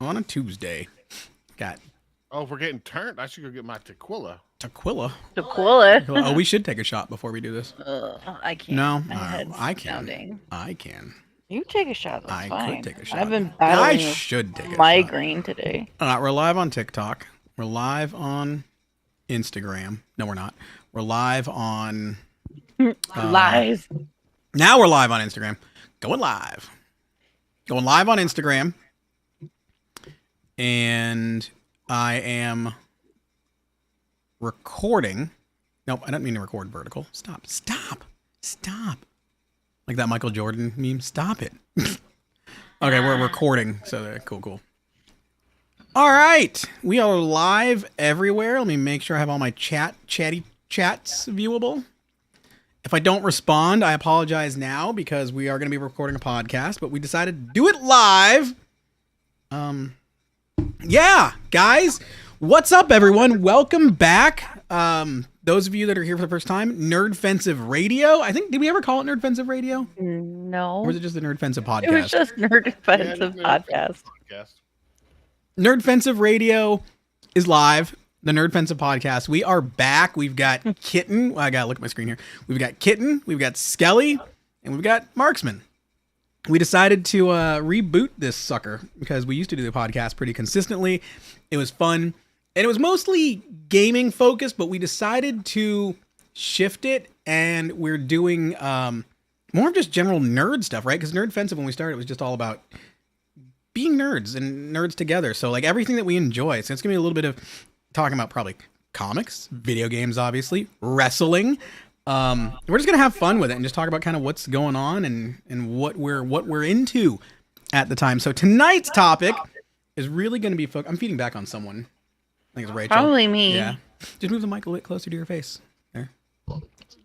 on a Tuesday. Got Oh, if we're getting turned, I should go get my tequila. tequila. Tequila. Oh, we should take a shot before we do this. I can't. No, My head's I can. pounding. I can. You take a shot. That's I fine. could take a shot. I've been I battling should take a migraine today. We're live on TikTok. We're live on Instagram. No, we're not. We're live on... Lies. Now we're live on Instagram. Going live. Going live on Instagram. And I am recording. Nope, I don't mean to record vertical. Stop. Like that Michael Jordan meme. Stop it. Okay, we're recording. So cool. All right. We are live everywhere. Let me make sure I have all my chatty chats viewable. If I don't respond, I apologize now because we are going to be recording a podcast, but we decided to do it live. Yeah, guys, what's up, everyone? Welcome back. Those of you that are here for the first time, NerdFensive Radio. I think, did we ever call it NerdFensive Radio? No. Or was it just the NerdFensive podcast? It was just NerdFensive podcast. NerdFensive Radio is live. The NerdFensive podcast. We are back. We've got Kitten. Well, I gotta look at my screen here. We've got Kitten. We've got Skelly, and we've got Marksman. We decided to reboot this sucker because we used to do the podcast pretty consistently. It was fun, and it was mostly gaming focused. But we decided to shift it, and we're doing more of just general nerd stuff, right? Because NerdFensive, when we started, it was just all about being nerds and nerds together. So like everything that we enjoy. So it's gonna be a little bit of talking about probably comics, video games, obviously, wrestling. We're just gonna have fun with it and just talk about kind of what's going on and what we're into at the time. So tonight's topic is really gonna be I'm feeding back on someone. I think it's Rachel. Probably me. Yeah. Just move the mic a little bit closer to your face. There.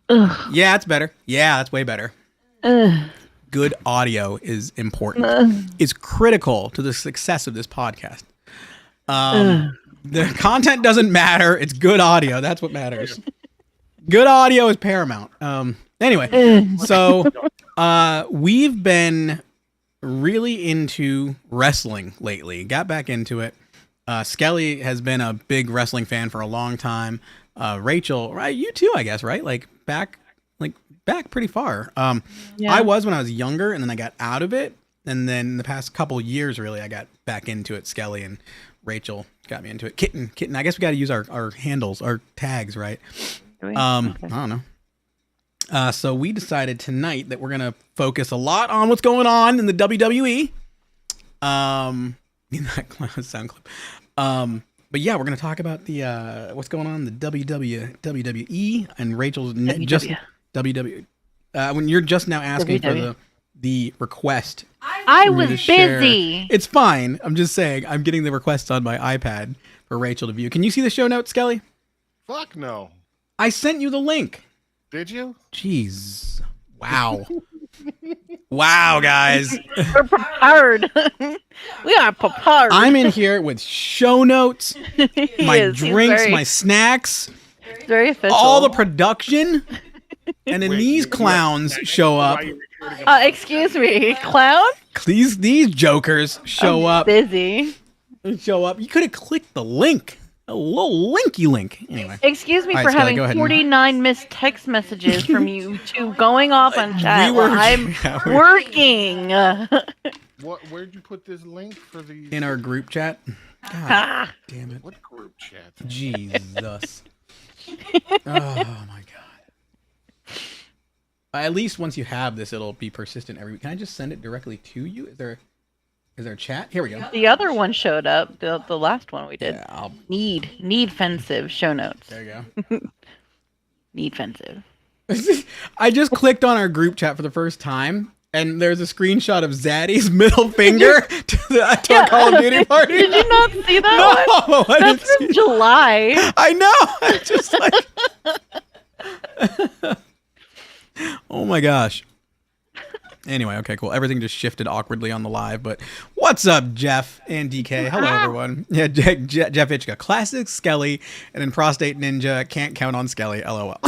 Ugh. Yeah, it's better. Yeah, that's way better. Ugh. Good audio is important. It's critical to the success of this podcast. The content doesn't matter. It's good audio. That's what matters. Good audio is paramount. Anyway, so we've been really into wrestling lately. Got back into it. Skelly has been a big wrestling fan for a long time. Rachel, right? You too, I guess, right? Back pretty far. Yeah. I was when I was younger, and then I got out of it. And then the past couple years, really, I got back into it. Skelly and Rachel got me into it. Kitten. I guess we got to use our handles, our tags, right? Okay. I don't know. So we decided tonight that we're gonna focus a lot on what's going on in the WWE. In that sound clip. But yeah, we're gonna talk about the what's going on in the WWE and Rachel's just WWE. When you're just now asking for the request. I was busy. It's fine. I'm just saying I'm getting the request on my iPad for Rachel to view. Can you see the show notes, Skelly? Fuck no. I sent you the link. Did you? Jeez. Wow. Wow, guys. We're prepared. We are prepared. I'm in here with show notes, my drinks, my snacks, very official. all the production, and then these clowns show up. Excuse me, clown? These jokers show up. Busy. Show up. You could have clicked the link. A little linky link. Anyway. Excuse me All for right, Skelly, having 49 missed text messages from you two going off on chat while I'm working. Where'd you put this link for the... In our group chat. God damn it. What group chat? Jesus. Oh my god. At least once you have this, it'll be persistent every week. Can I just send it directly to you? Is there a chat? Here we go. The other one showed up. The last one we did. Yeah, NerdFensive show notes. There you go. NerdFensive. I just clicked on our group chat for the first time, and there's a screenshot of Zaddy's middle finger to our Call of Duty party. Did you not see that No, one? That's from July. I know. I'm just like... Oh my gosh. Anyway, okay, cool. Everything just shifted awkwardly on the live, but what's up, Jeff and DK? Hello, everyone. Yeah, Jeff Hitchka, classic Skelly, and then Prostate Ninja, can't count on Skelly, LOL.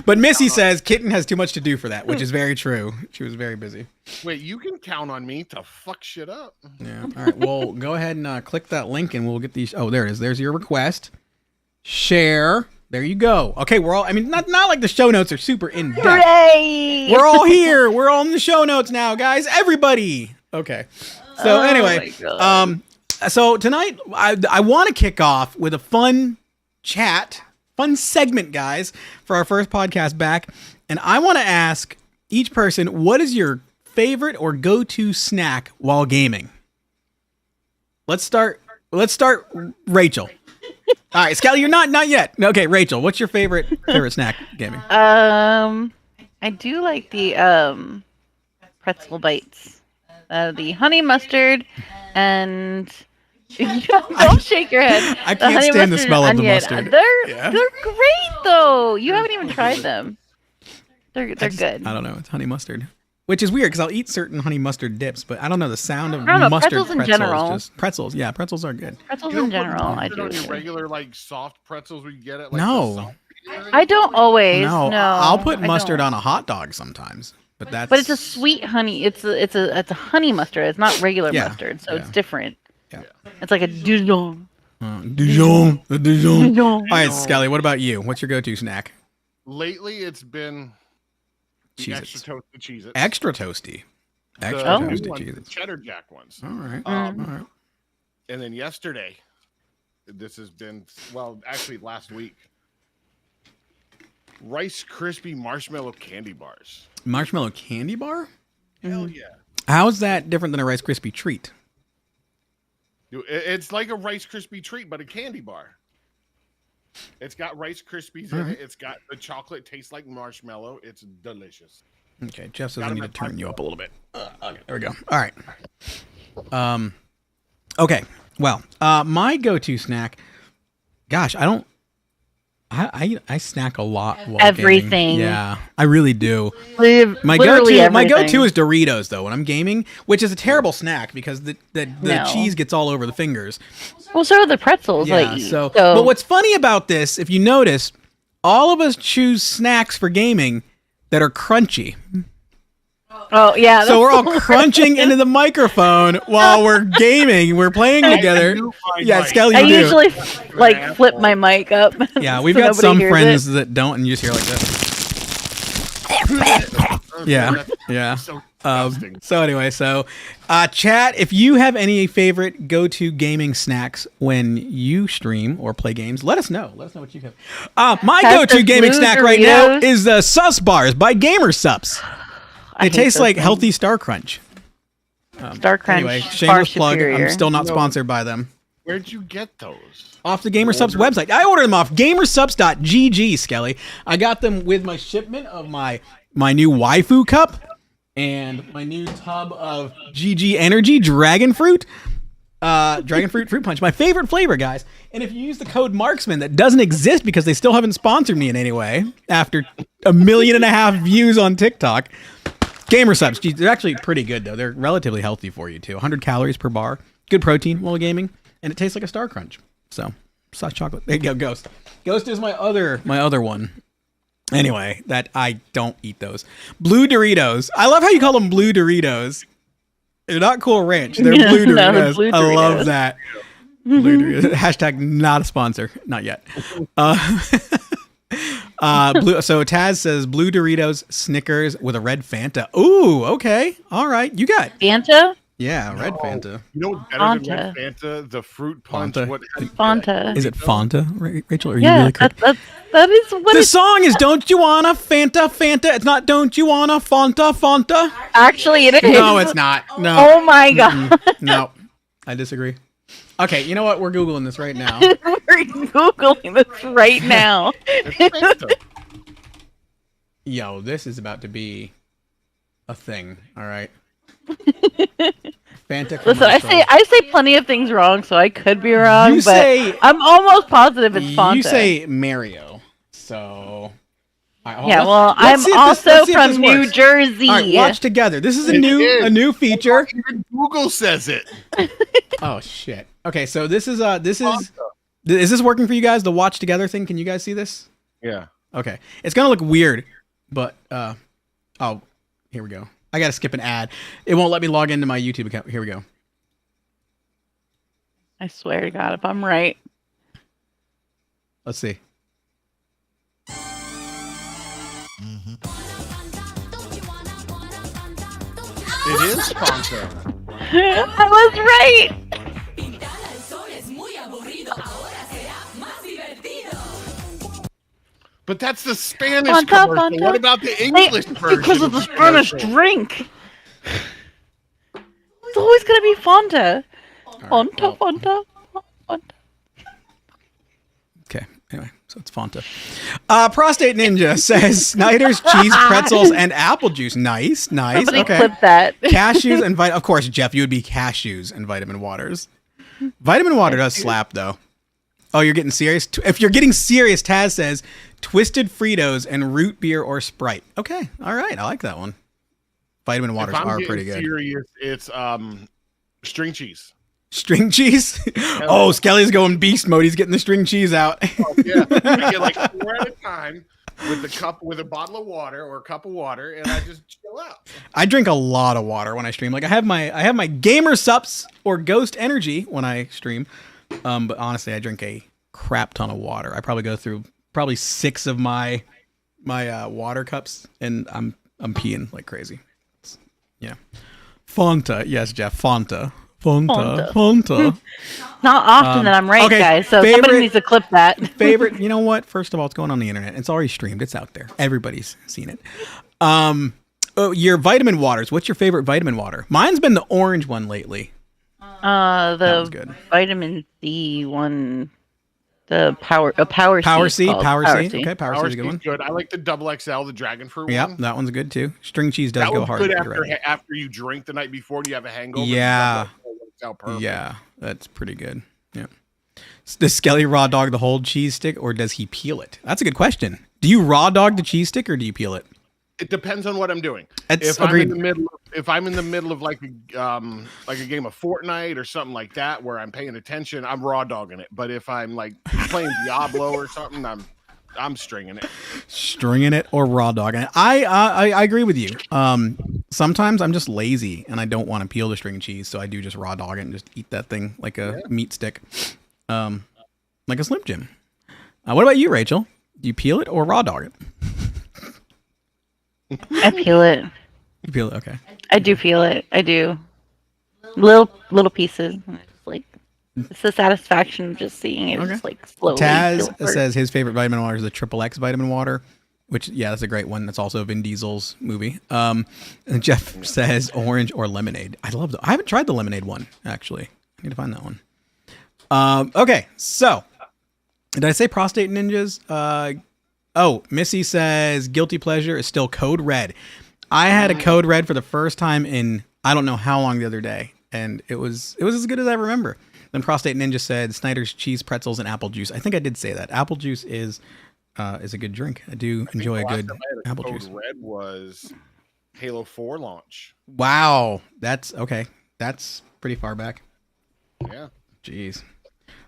But Missy says Kitten has too much to do for that, which is very true. She was very busy. Wait, you can count on me to fuck shit up. Yeah. All right, well, go ahead and click that link, and we'll get these. Oh, there it is. There's your request. Share. There you go. Okay, we're all. I mean, not like the show notes are super in depth. Hooray! We're all here. We're all in the show notes now, guys. Everybody. Okay. So anyway, so tonight I want to kick off with a fun chat, fun segment, guys, for our first podcast back, and I want to ask each person, what is your favorite or go-to snack while gaming? Let's start. Rachel. All right, Skelly, you're not yet. Okay, Rachel, what's your favorite snack gaming? I do like the pretzel bites, the honey mustard, and don't shake your head. I can't stand the smell of the mustard. They're great though. You haven't even tried them. They're good. I don't know. It's honey mustard. Which is weird because I'll eat certain honey mustard dips, but I don't know the sound of mustard pretzels in general. Just pretzels, yeah, pretzels are good. Pretzels in general, I do. On your regular like soft pretzels, we get it. Like No, I don't always. No, I'll put mustard on a hot dog sometimes, but that's. But it's a sweet honey. It's a honey mustard. It's not regular mustard, so it's different. Yeah, it's like a Dijon. Dijon. All right, Skelly, what about you? What's your go-to snack? Lately, it's been Cheez-Its. extra toasted Cheez-Its. Extra toasty. Extra toasty Cheez-Its. Cheddar Jack ones. All right. All right. And then yesterday, this has been, well, actually last week, Rice Krispie marshmallow candy bars. Marshmallow candy bar? Hell yeah. How is that different than a Rice Krispie treat? It's like a Rice Krispie treat, but a candy bar. It's got Rice Krispies in it. It's got the chocolate tastes like marshmallow. It's delicious. Okay, Jeff says I need to turn you up a little bit. Okay, there we go. All right. Okay. Well, my go-to snack. Gosh, I snack a lot while everything. Gaming. Yeah, I really do. My go-to is Doritos though when I'm gaming, which is a terrible snack because the cheese gets all over the fingers. Well, so are the pretzels. Yeah. But what's funny about this, if you notice, all of us choose snacks for gaming that are crunchy. Oh yeah. So we're all crunching into the microphone while we're gaming. We're playing together. Yeah, Skelly, I usually flip my mic up. Yeah, we've got some friends that don't, and you just hear like this. Yeah. So anyway, chat. If you have any favorite go-to gaming snacks when you stream or play games, let us know. Let us know what you have. My go-to gaming snack right now is the Sus Bars by Gamer Sups. They taste like healthy Star Crunch. Star Crunch. Anyway, shameless plug. I'm still not sponsored by them. Where'd you get those? Off the Gamer Subs website. I ordered them off gamersups.gg, Skelly. I got them with my shipment of my new waifu cup and my new tub of GG Energy Dragon Fruit. Dragon Fruit Punch. My favorite flavor, guys. And if you use the code Marksman, that doesn't exist because they still haven't sponsored me in any way after 1.5 million views on TikTok. Gamer Subs, they're actually pretty good though. They're relatively healthy for you too. 100 calories per bar, good protein while gaming, and it tastes like a Star Crunch. So, soft chocolate. There you go, Ghost. Ghost is my other one. Anyway, that I don't eat those. Blue Doritos. I love how you call them Blue Doritos. They're not Cool Ranch. They're Blue Doritos. No, Blue Doritos. I love that. Blue Doritos. Hashtag not a sponsor. Not yet. So Taz says Blue Doritos, Snickers with a red Fanta. Ooh, okay. All right. You got Fanta? Yeah, red Fanta. You know what's better than red Fanta? The fruit punch. Fanta. Is it Fanta, Rachel? Are you yeah, really correct? that is what the song is. Don't you wanna Fanta, Fanta? It's not. Don't you wanna Fanta? Actually, it is. No, it's not. No. Oh my god. No, I disagree. Okay, you know what? We're Googling this right now. We're Googling this right now. Yo, this is about to be a thing. All right. Fanta commercial. Listen, I say plenty of things wrong, so I could be wrong. I'm almost positive it's Fanta. You say Mario, so Yeah, well, I'm also from New Jersey. All right, watch together. This is a new feature. Even Google says it. Oh shit. Okay, so this is is this working for you guys? The watch together thing? Can you guys see this? Yeah. Okay. It's gonna look weird, but oh, here we go. I gotta skip an ad. It won't let me log into my YouTube account. Here we go. I swear to God, if I'm right. Let's see. It is Fanta. I was right. But that's the Spanish Fanta, commercial. Fanta. What about the English version? Because of the Spanish drink. It's always going to be Fanta. Fanta, Fanta, Fanta. Okay. Anyway, so it's Fanta. Prostate Ninja says Snyder's cheese, pretzels, and apple juice. Nice. Somebody Okay. clip that. Cashews and of course, Jeff, you would be cashews and vitamin waters. Vitamin water does slap though. Oh, you're getting serious? If you're getting serious, Taz says Twisted Fritos and root beer or Sprite. Okay. All right. I like that one. Vitamin waters are pretty good. Serious, it's string cheese. String cheese? Oh, Skelly's going beast mode. He's getting the string cheese out. Oh, yeah. I get like 4 at a time with a bottle of water or a cup of water, and I just chill out. I drink a lot of water when I stream. Like I have my gamer sups or Ghost Energy when I stream. But honestly, I drink a crap ton of water. I probably go through 6 of my water cups, and I'm peeing like crazy. Fanta, yes, Jeff, Fanta. Not often that I'm right, okay, guys. So somebody needs to clip that. Favorite, you know what? First of all, it's going on the internet. It's already streamed. It's out there. Everybody's seen it. Your vitamin waters. What's your favorite vitamin water? Mine's been the orange one lately. The vitamin C one. The Power C. Power C. Okay, Power C is a good one. Good. I like the XXL, the dragon fruit one. Yep, that one's good too. String cheese does go hard. Good after you drink the night before and you have a hangover. Yeah. Yeah, that's pretty good. Yeah. Does Skelly raw dog the whole cheese stick or does he peel it? That's a good question. Do you raw dog the cheese stick or do you peel it? It depends on what I'm doing. If I'm in the middle of like a game of Fortnite or something like that where I'm paying attention, I'm raw dogging it. But if I'm like playing Diablo or something, I'm stringing it. Stringing it or raw dogging it. I agree with you. Sometimes I'm just lazy and I don't want to peel the string cheese, so I do just raw dog it and just eat that thing like a meat stick, like a Slim Jim. What about you, Rachel? Do you peel it or raw dog it? I peel it. You peel it, okay. I do peel it. I do. Little pieces. It's the satisfaction of just seeing it just like slowly. Taz says his favorite vitamin water is the XXX vitamin water, which that's a great one. That's also Vin Diesel's movie. And Jeff says orange or lemonade. I haven't tried the lemonade one actually. I need to find that one. Okay, so did I say prostate ninjas? Missy says guilty pleasure is still Code Red. I had a Code Red for the first time in I don't know how long the other day, and it was as good as I remember. Then Prostate Ninja said Snyder's cheese, pretzels, and apple juice. I think I did say that. Apple juice is a good drink. I do enjoy a good apple juice. Code Red was Halo 4 launch. Wow, that's okay. That's pretty far back. Yeah. Jeez.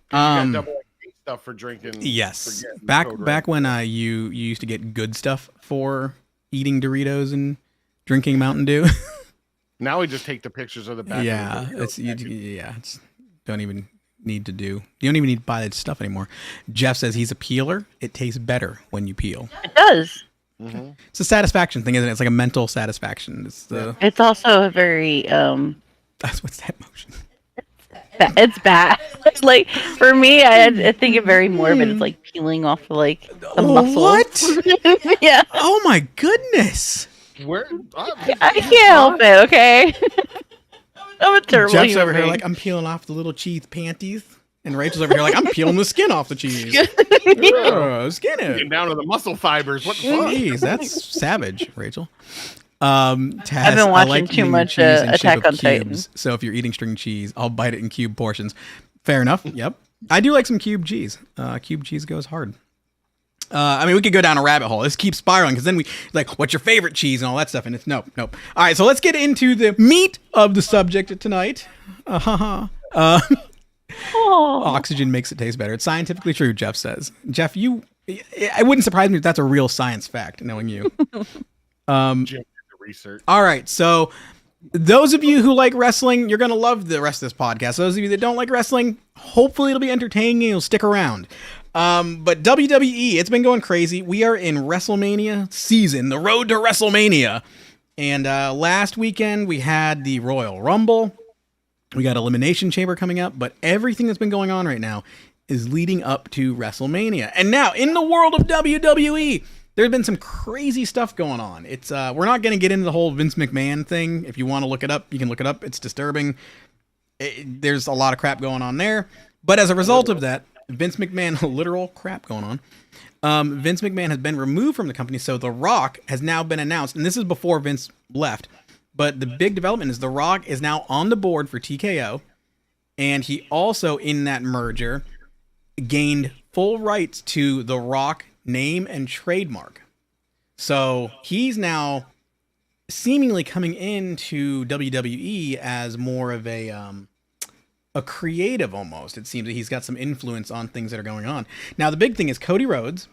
Got double stuff for drinking. Yes. Back when you used to get good stuff for eating Doritos and drinking Mountain Dew. Now we just take the pictures of the back. Yeah, it's don't even need to do. You don't even need to buy that stuff anymore. Jeff says he's a peeler. It tastes better when you peel. It does. Mm-hmm. It's a satisfaction thing, isn't it? It's like a mental satisfaction. It's also a very That's what's that motion. It's bad. Like for me, I think it very morbid. It's like peeling off like the muscle. What? Yeah. Oh my goodness. I can't help it. Okay. I'm a terrible Jeff's human over here being. like I'm peeling off the little cheese panties, and Rachel's over here like I'm peeling the skin off the cheese. Skin it. Getting down to the muscle fibers. What the fuck? Jeez, that's savage, Rachel. Taz, I've been watching too much Attack on Titan. So if you're eating string cheese, I'll bite it in cube portions. Fair enough. Yep. I do like some cube cheese. Cube cheese goes hard. I mean, we could go down a rabbit hole. This keeps spiraling because then we like, what's your favorite cheese and all that stuff, and it's nope. All right, so let's get into the meat of the subject tonight. Oxygen makes it taste better. It's scientifically true, Jeff says. Jeff, it wouldn't surprise me if that's a real science fact, knowing you. Jim did the research. All right, so those of you who like wrestling, you're going to love the rest of this podcast. Those of you that don't like wrestling, hopefully it'll be entertaining and you'll stick around. But WWE, it's been going crazy. We are in WrestleMania season, the road to WrestleMania. And last weekend, we had the Royal Rumble. We got Elimination Chamber coming up. But everything that's been going on right now is leading up to WrestleMania. And now, in the world of WWE, there's been some crazy stuff going on. It's we're not going to get into the whole Vince McMahon thing. If you want to look it up, you can look it up. It's disturbing. There's a lot of crap going on there. But as a result of that, Vince McMahon, literal crap going on. Vince McMahon has been removed from the company, so The Rock has now been announced, and this is before Vince left. But the big development is The Rock is now on the board for TKO, and he also, in that merger, gained full rights to The Rock name and trademark. So he's now seemingly coming into WWE as more of a creative almost. It seems that he's got some influence on things that are going on. Now, the big thing is Cody Rhodes.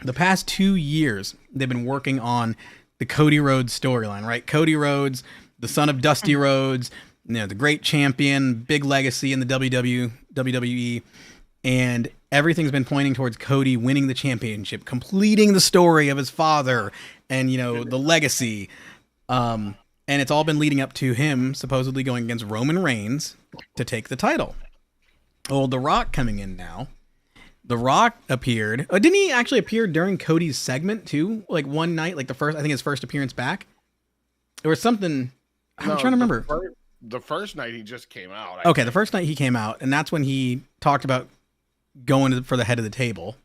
The past 2 years, they've been working on the Cody Rhodes storyline, right? Cody Rhodes, the son of Dusty Rhodes, the great champion, big legacy in the WWE, and everything's been pointing towards Cody winning the championship, completing the story of his father, and the legacy. And it's all been leading up to him supposedly going against Roman Reigns to take the title. Oh, The Rock coming in now. The Rock appeared. Didn't he actually appear during Cody's segment too? Like one night, like I think his first appearance back. There was something. I'm trying to remember. The first night he just came out. The first night he came out, and that's when he talked about going for the head of the table.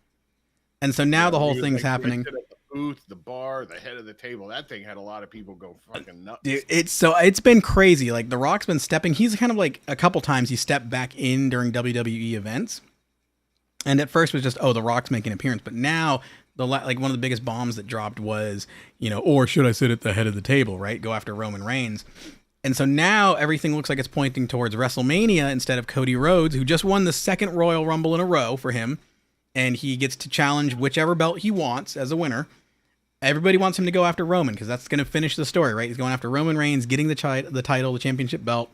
And so now the whole thing's happening. Booth, the bar, the head of the table. That thing had a lot of people go fucking nuts. Dude, it's been crazy. Like The Rock's been stepping. He's kind of like a couple times he stepped back in during WWE events, and at first it was just The Rock's making an appearance, but now one of the biggest bombs that dropped was or should I sit at the head of the table, right? Go after Roman Reigns, and so now everything looks like it's pointing towards WrestleMania instead of Cody Rhodes, who just won the second Royal Rumble in a row for him, and he gets to challenge whichever belt he wants as a winner. Everybody wants him to go after Roman because that's going to finish the story, right? He's going after Roman Reigns, getting the title, the championship belt.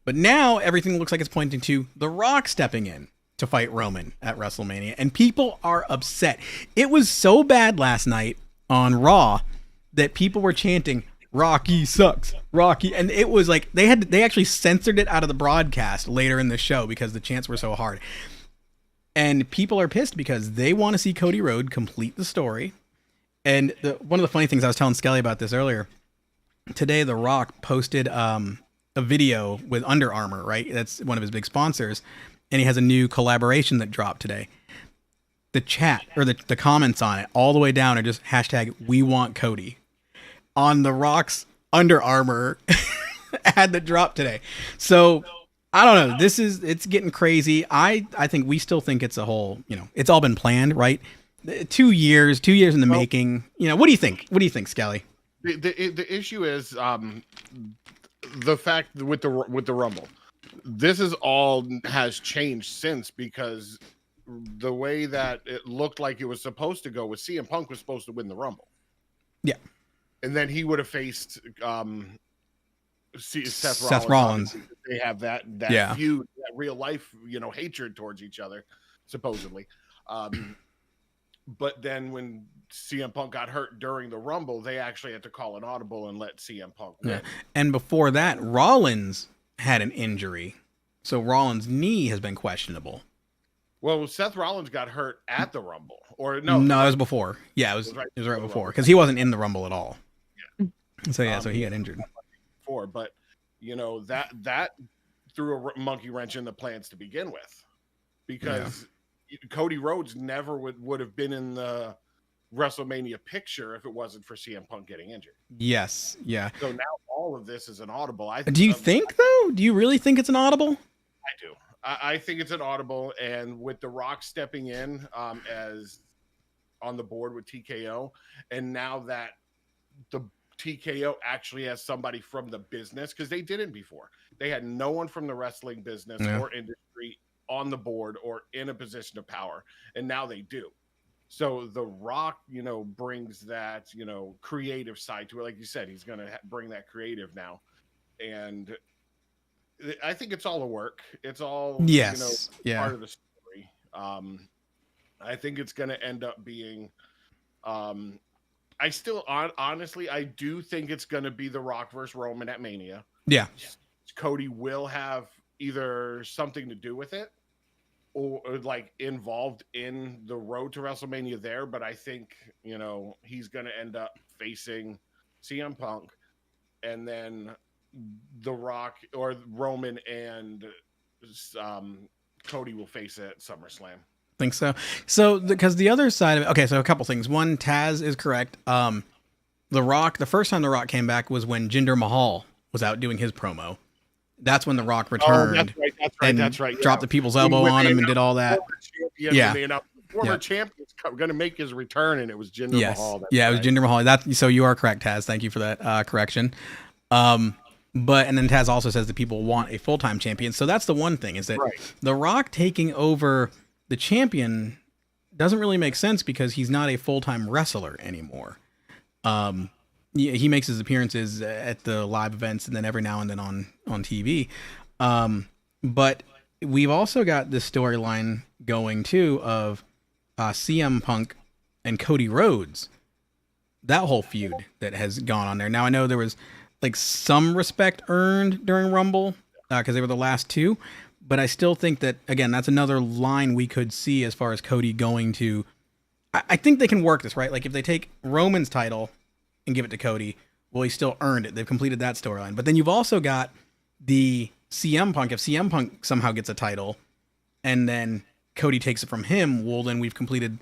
But now everything looks like it's pointing to The Rock stepping in to fight Roman at WrestleMania. And people are upset. It was so bad last night on Raw that people were chanting, Rocky sucks, Rocky. And it was like they actually censored it out of the broadcast later in the show because the chants were so hard. And people are pissed because they want to see Cody Rhodes complete the story. And one of the funny things, I was telling Skelly about this earlier, today The Rock posted a video with Under Armour, right? That's one of his big sponsors. And he has a new collaboration that dropped today. The chat, or the comments on it, all the way down are just hashtag we want Cody on The Rock's Under Armour ad that dropped today. So I don't know. It's getting crazy. I think we still think it's a whole, it's all been planned, right? 2 years in the making. What do you think? What do you think, Skelly? The issue is the fact with the Rumble. This is all has changed since, because the way that it looked like it was supposed to go was CM Punk was supposed to win the Rumble. Yeah. And then he would have faced Seth Rollins. They have that feud, that real life, hatred towards each other, supposedly. But then when CM Punk got hurt during the Rumble, they actually had to call an audible and let CM Punk win. Yeah. And before that, Rollins had an injury. So Rollins' knee has been questionable. Well, Seth Rollins got hurt at the Rumble. Or no, it was before. Yeah, it was right before, because he wasn't in the Rumble at all. Yeah. So he got injured. But that threw a monkey wrench in the plans to begin with, because Cody Rhodes never would have been in the WrestleMania picture if it wasn't for CM Punk getting injured. Yes, yeah. So now all of this is an audible. Do you think, though? Do you really think it's an audible? I do. I think it's an audible, and with The Rock stepping in as on the board with TKO, and now that the TKO actually has somebody from the business, because they didn't before. They had no one from the wrestling business or industry on the board or in a position of power, and now they do. So The Rock, brings that, creative side to it. Like you said, he's going to bring that creative now. And I think it's all a work. It's all, part of the story. I think it's going to end up being, honestly, I do think it's going to be The Rock versus Roman at Mania. Yeah. Cody will have either something to do with it or like involved in the road to WrestleMania there. But I think, he's going to end up facing CM Punk, and then The Rock or Roman and Cody will face it at SummerSlam. Think so. So because the other side of it, okay, so a couple things. One, Taz is correct. The Rock, the first time The Rock came back was when Jinder Mahal was out doing his promo. That's when The Rock returned. That's right. Dropped the people's elbow on him and did all that. Former champion's going to make his return, and it was Jinder Mahal. It was Jinder Mahal. So you are correct, Taz. Thank you for that correction. And then Taz also says that people want a full-time champion. So that's the one thing, is that The Rock taking over the champion doesn't really make sense because he's not a full-time wrestler anymore. He makes his appearances at the live events and then every now and then on TV. But we've also got this storyline going too of CM Punk and Cody Rhodes. That whole feud that has gone on there. Now I know there was like some respect earned during Rumble because they were the last two, but I still think that, again, that's another line we could see as far as Cody going to. I think they can work this, right? Like if they take Roman's title and give it to Cody, well, he still earned it. They've completed that storyline. But then you've also got the CM Punk. If CM Punk somehow gets a title and then Cody takes it from him, well, then we've completed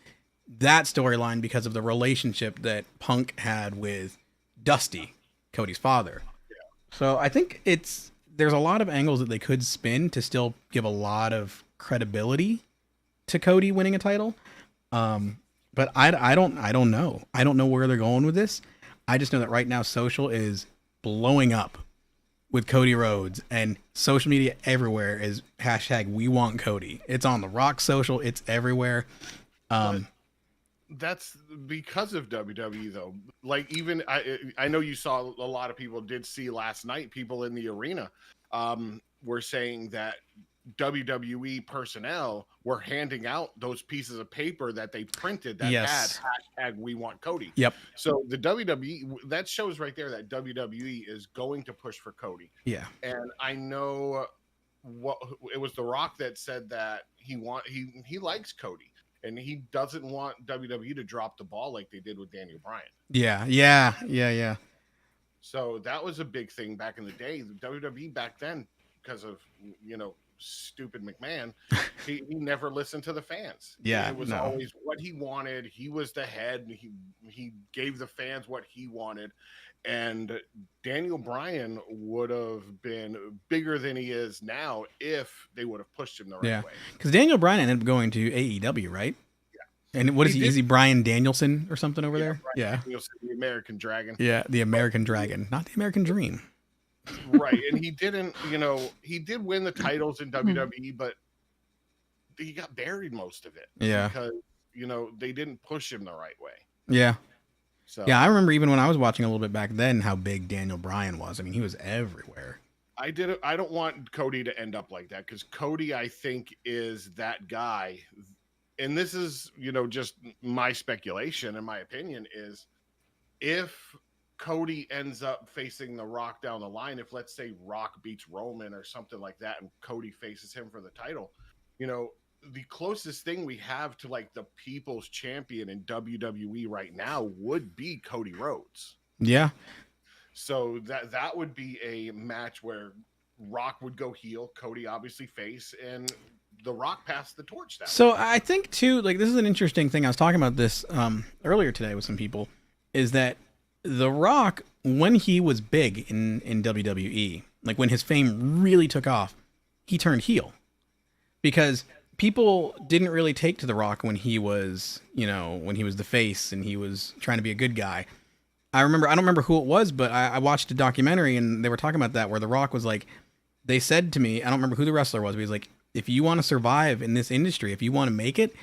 that storyline because of the relationship that Punk had with Dusty, Cody's father. So I think there's a lot of angles that they could spin to still give a lot of credibility to Cody winning a title. But I don't know. I don't know where they're going with this. I just know that right now social is blowing up with Cody Rhodes, and social media everywhere is #We Want Cody. It's on The Rock social. It's everywhere. That's because of WWE though. Like even I know you saw a lot of people did see last night, people in the arena were saying that WWE personnel were handing out those pieces of paper that they printed that had #We Want Cody. Yep. So the WWE, that shows right there that WWE is going to push for Cody. Yeah. And I know it was The Rock that said that he likes Cody and he doesn't want WWE to drop the ball like they did with Daniel Bryan. Yeah. So that was a big thing back in the day. The WWE back then, because of stupid McMahon, he never listened to the fans. It was always what he wanted. He was the head. He gave the fans what he wanted, and Daniel Bryan would have been bigger than he is now if they would have pushed him the right way. Because Daniel Bryan ended up going to AEW, right? Yeah. And what is he? Is he Bryan Danielson or something over there? Bryan Danielson, the American Dragon. Yeah, the American Dragon, not the American Dream. Right, and he didn't, he did win the titles in WWE, but he got buried most of it. Yeah, because they didn't push him the right way. Yeah. So I remember even when I was watching a little bit back then how big Daniel Bryan was. I mean, he was everywhere. I don't want Cody to end up like that, because Cody, I think, is that guy, and this is just my speculation and my opinion is if Cody ends up facing The Rock down the line, if let's say Rock beats Roman or something like that and Cody faces him for the title, the closest thing we have to like the people's champion in WWE right now would be Cody Rhodes. Yeah. So that would be a match where Rock would go heel, Cody obviously face, and The Rock passed the torch down. So I think too, like, this is an interesting thing. I was talking about this earlier today with some people, is that The Rock, when he was big in WWE, like when his fame really took off, he turned heel because people didn't really take to The Rock when he was, when he was the face and he was trying to be a good guy. I don't remember who it was, but I watched a documentary and they were talking about that where The Rock was like, they said to me, I don't remember who the wrestler was, but he's like, if you want to survive in this industry, if you want to make it,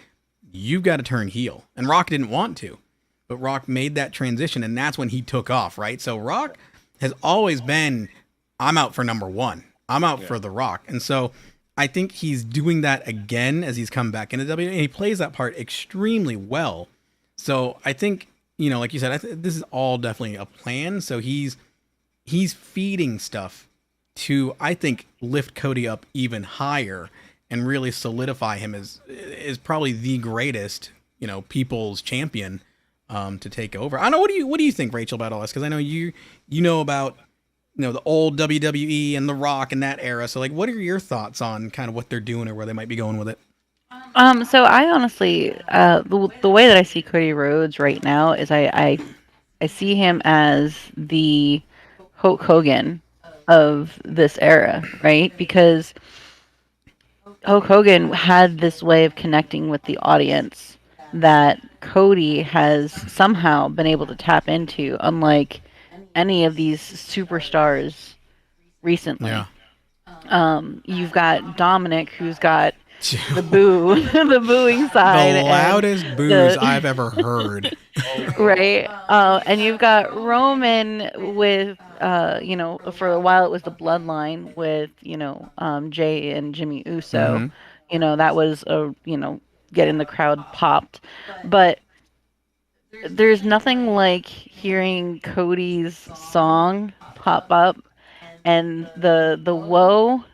you've got to turn heel. And Rock didn't want to, but Rock made that transition and that's when he took off, right? So Rock has always been, I'm out for number one. I'm out for The Rock. And so I think he's doing that again as he's come back into WWE, and he plays that part extremely well. So I think, like you said, this is all definitely a plan. So he's feeding stuff to, I think, lift Cody up even higher and really solidify him as is probably the greatest, people's champion to take over. I don't know. What do you think, Rachel, about all this? Because I know you know about the old WWE and The Rock and that era. So like, what are your thoughts on kind of what they're doing or where they might be going with it? So I honestly, the way that I see Cody Rhodes right now is I see him as the Hulk Hogan of this era, right? Because Hulk Hogan had this way of connecting with the audience that Cody has somehow been able to tap into, unlike any of these superstars recently. Yeah. You've got Dominic, who's got the booing side, the loudest boos I've ever heard. Right. And you've got Roman with, for a while it was the bloodline with, Jay and Jimmy Uso. Mm-hmm. That was getting the crowd popped. But there's nothing like hearing Cody's song pop up and the whoa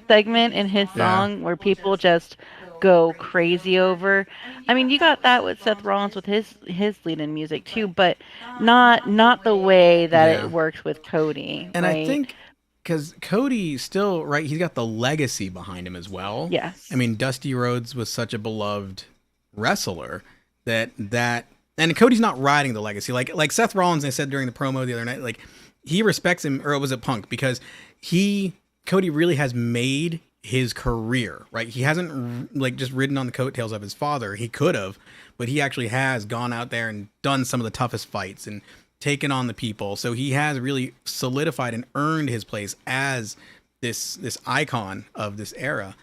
segment in his song where people just go crazy over. I mean, you got that with Seth Rollins with his lead in music too, but not the way that it works with Cody. And right? I think because Cody still, right, he's got the legacy behind him as well. Yes. I mean, Dusty Rhodes was such a beloved wrestler that and Cody's not riding the legacy. Like Seth Rollins, I said during the promo the other night, like he respects him, or was it Punk? Because Cody really has made his career, right? He hasn't like just ridden on the coattails of his father. He could have, but he actually has gone out there and done some of the toughest fights and taken on the people. So he has really solidified and earned his place as this icon of this era.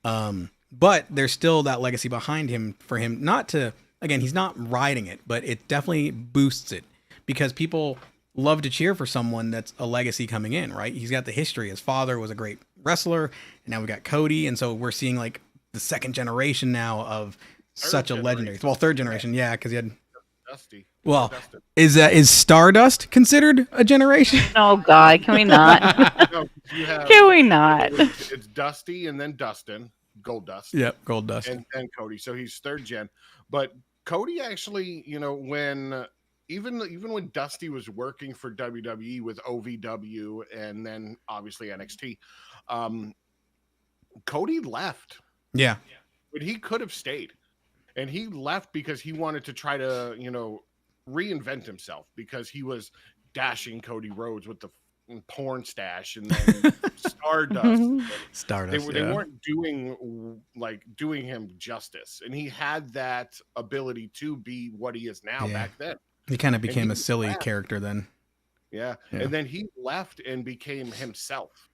But there's still that legacy behind him for him not to, again, he's not riding it, but it definitely boosts it because people love to cheer for someone that's a legacy coming in, right? He's got the history. His father was a great wrestler, and now we got Cody, and so we're seeing like the second generation now of such a legendary. Well, third generation, yeah, because he had Dusty. Well, is Stardust considered a generation? Oh God, can we not? No, can we not? It's Dusty and then Dustin, Gold Dust. Yep, Gold Dust, and Cody. So he's third gen, but Cody actually, when even when Dusty was working for WWE with OVW and then obviously NXT, Cody left. Yeah. But he could have stayed. And he left because he wanted to try to, reinvent himself because he was dashing Cody Rhodes with the porn stash and then Stardust. They weren't doing him justice. And he had that ability to be what he is now back then. He kind of became a silly character then. Yeah. And then he left and became himself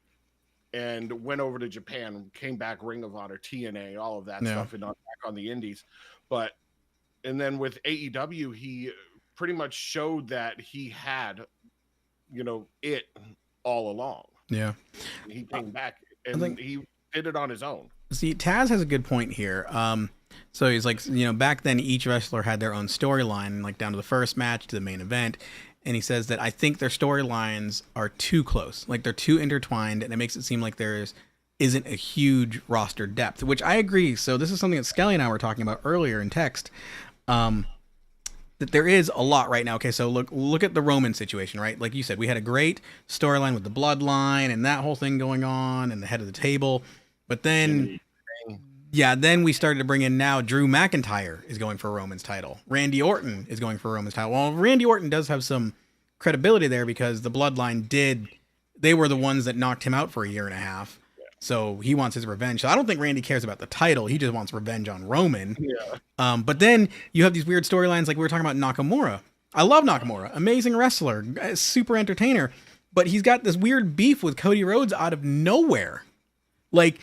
and went over to Japan, came back, Ring of Honor, TNA, all of that stuff, and back on the indies. And then with AEW, he pretty much showed that he had, it all along. Yeah. He came back and he did it on his own. See, Taz has a good point here. So he's like, back then each wrestler had their own storyline, like down to the first match to the main event. And he says that I think their storylines are too close, like they're too intertwined, and it makes it seem like isn't a huge roster depth, which I agree. So this is something that Skelly and I were talking about earlier in text, that there is a lot right now. Okay, so look at the Roman situation, right? Like you said, we had a great storyline with the bloodline and that whole thing going on and the head of the table. But then, then we started to bring in now Drew McIntyre is going for Roman's title. Randy Orton is going for Roman's title. Well, Randy Orton does have some credibility there because the bloodline they were the ones that knocked him out for a year and a half. So he wants his revenge. So I don't think Randy cares about the title. He just wants revenge on Roman. Yeah. But then you have these weird storylines like we were talking about Nakamura. I love Nakamura. Amazing wrestler. Super entertainer. But he's got this weird beef with Cody Rhodes out of nowhere. Like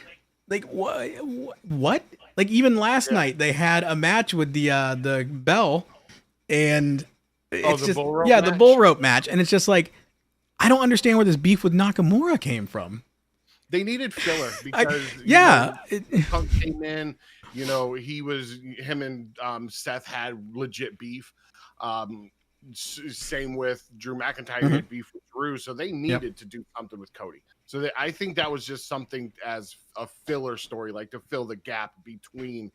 what? Like even last night they had a match with the bell and it's the bull rope the match? bull rope match. And it's just like, I don't understand where this beef with Nakamura came from. They needed filler because Punk came in, him and Seth had legit beef. Same with Drew McIntyre had beef with Drew, so they needed to do something with Cody. So I think that was just something as a filler story, like to fill the gap between,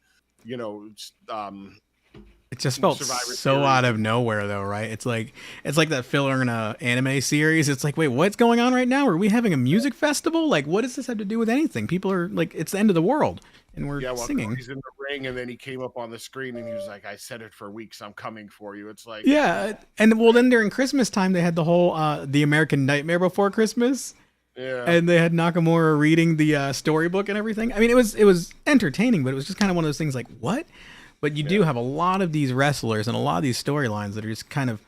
it just felt so out of nowhere, though, right? It's like that filler in a anime series. It's like, wait, what's going on right now? Are we having a music festival? Like, what does this have to do with anything? People are like, it's the end of the world, and we're singing. He's in the ring, and then he came up on the screen, and he was like, "I said it for weeks. I'm coming for you." It's like, and then during Christmas time, they had the whole the American Nightmare Before Christmas. Yeah. And they had Nakamura reading the storybook and everything. I mean, it was entertaining, but it was just kind of one of those things like, what? But you do have a lot of these wrestlers and a lot of these storylines that are just kind of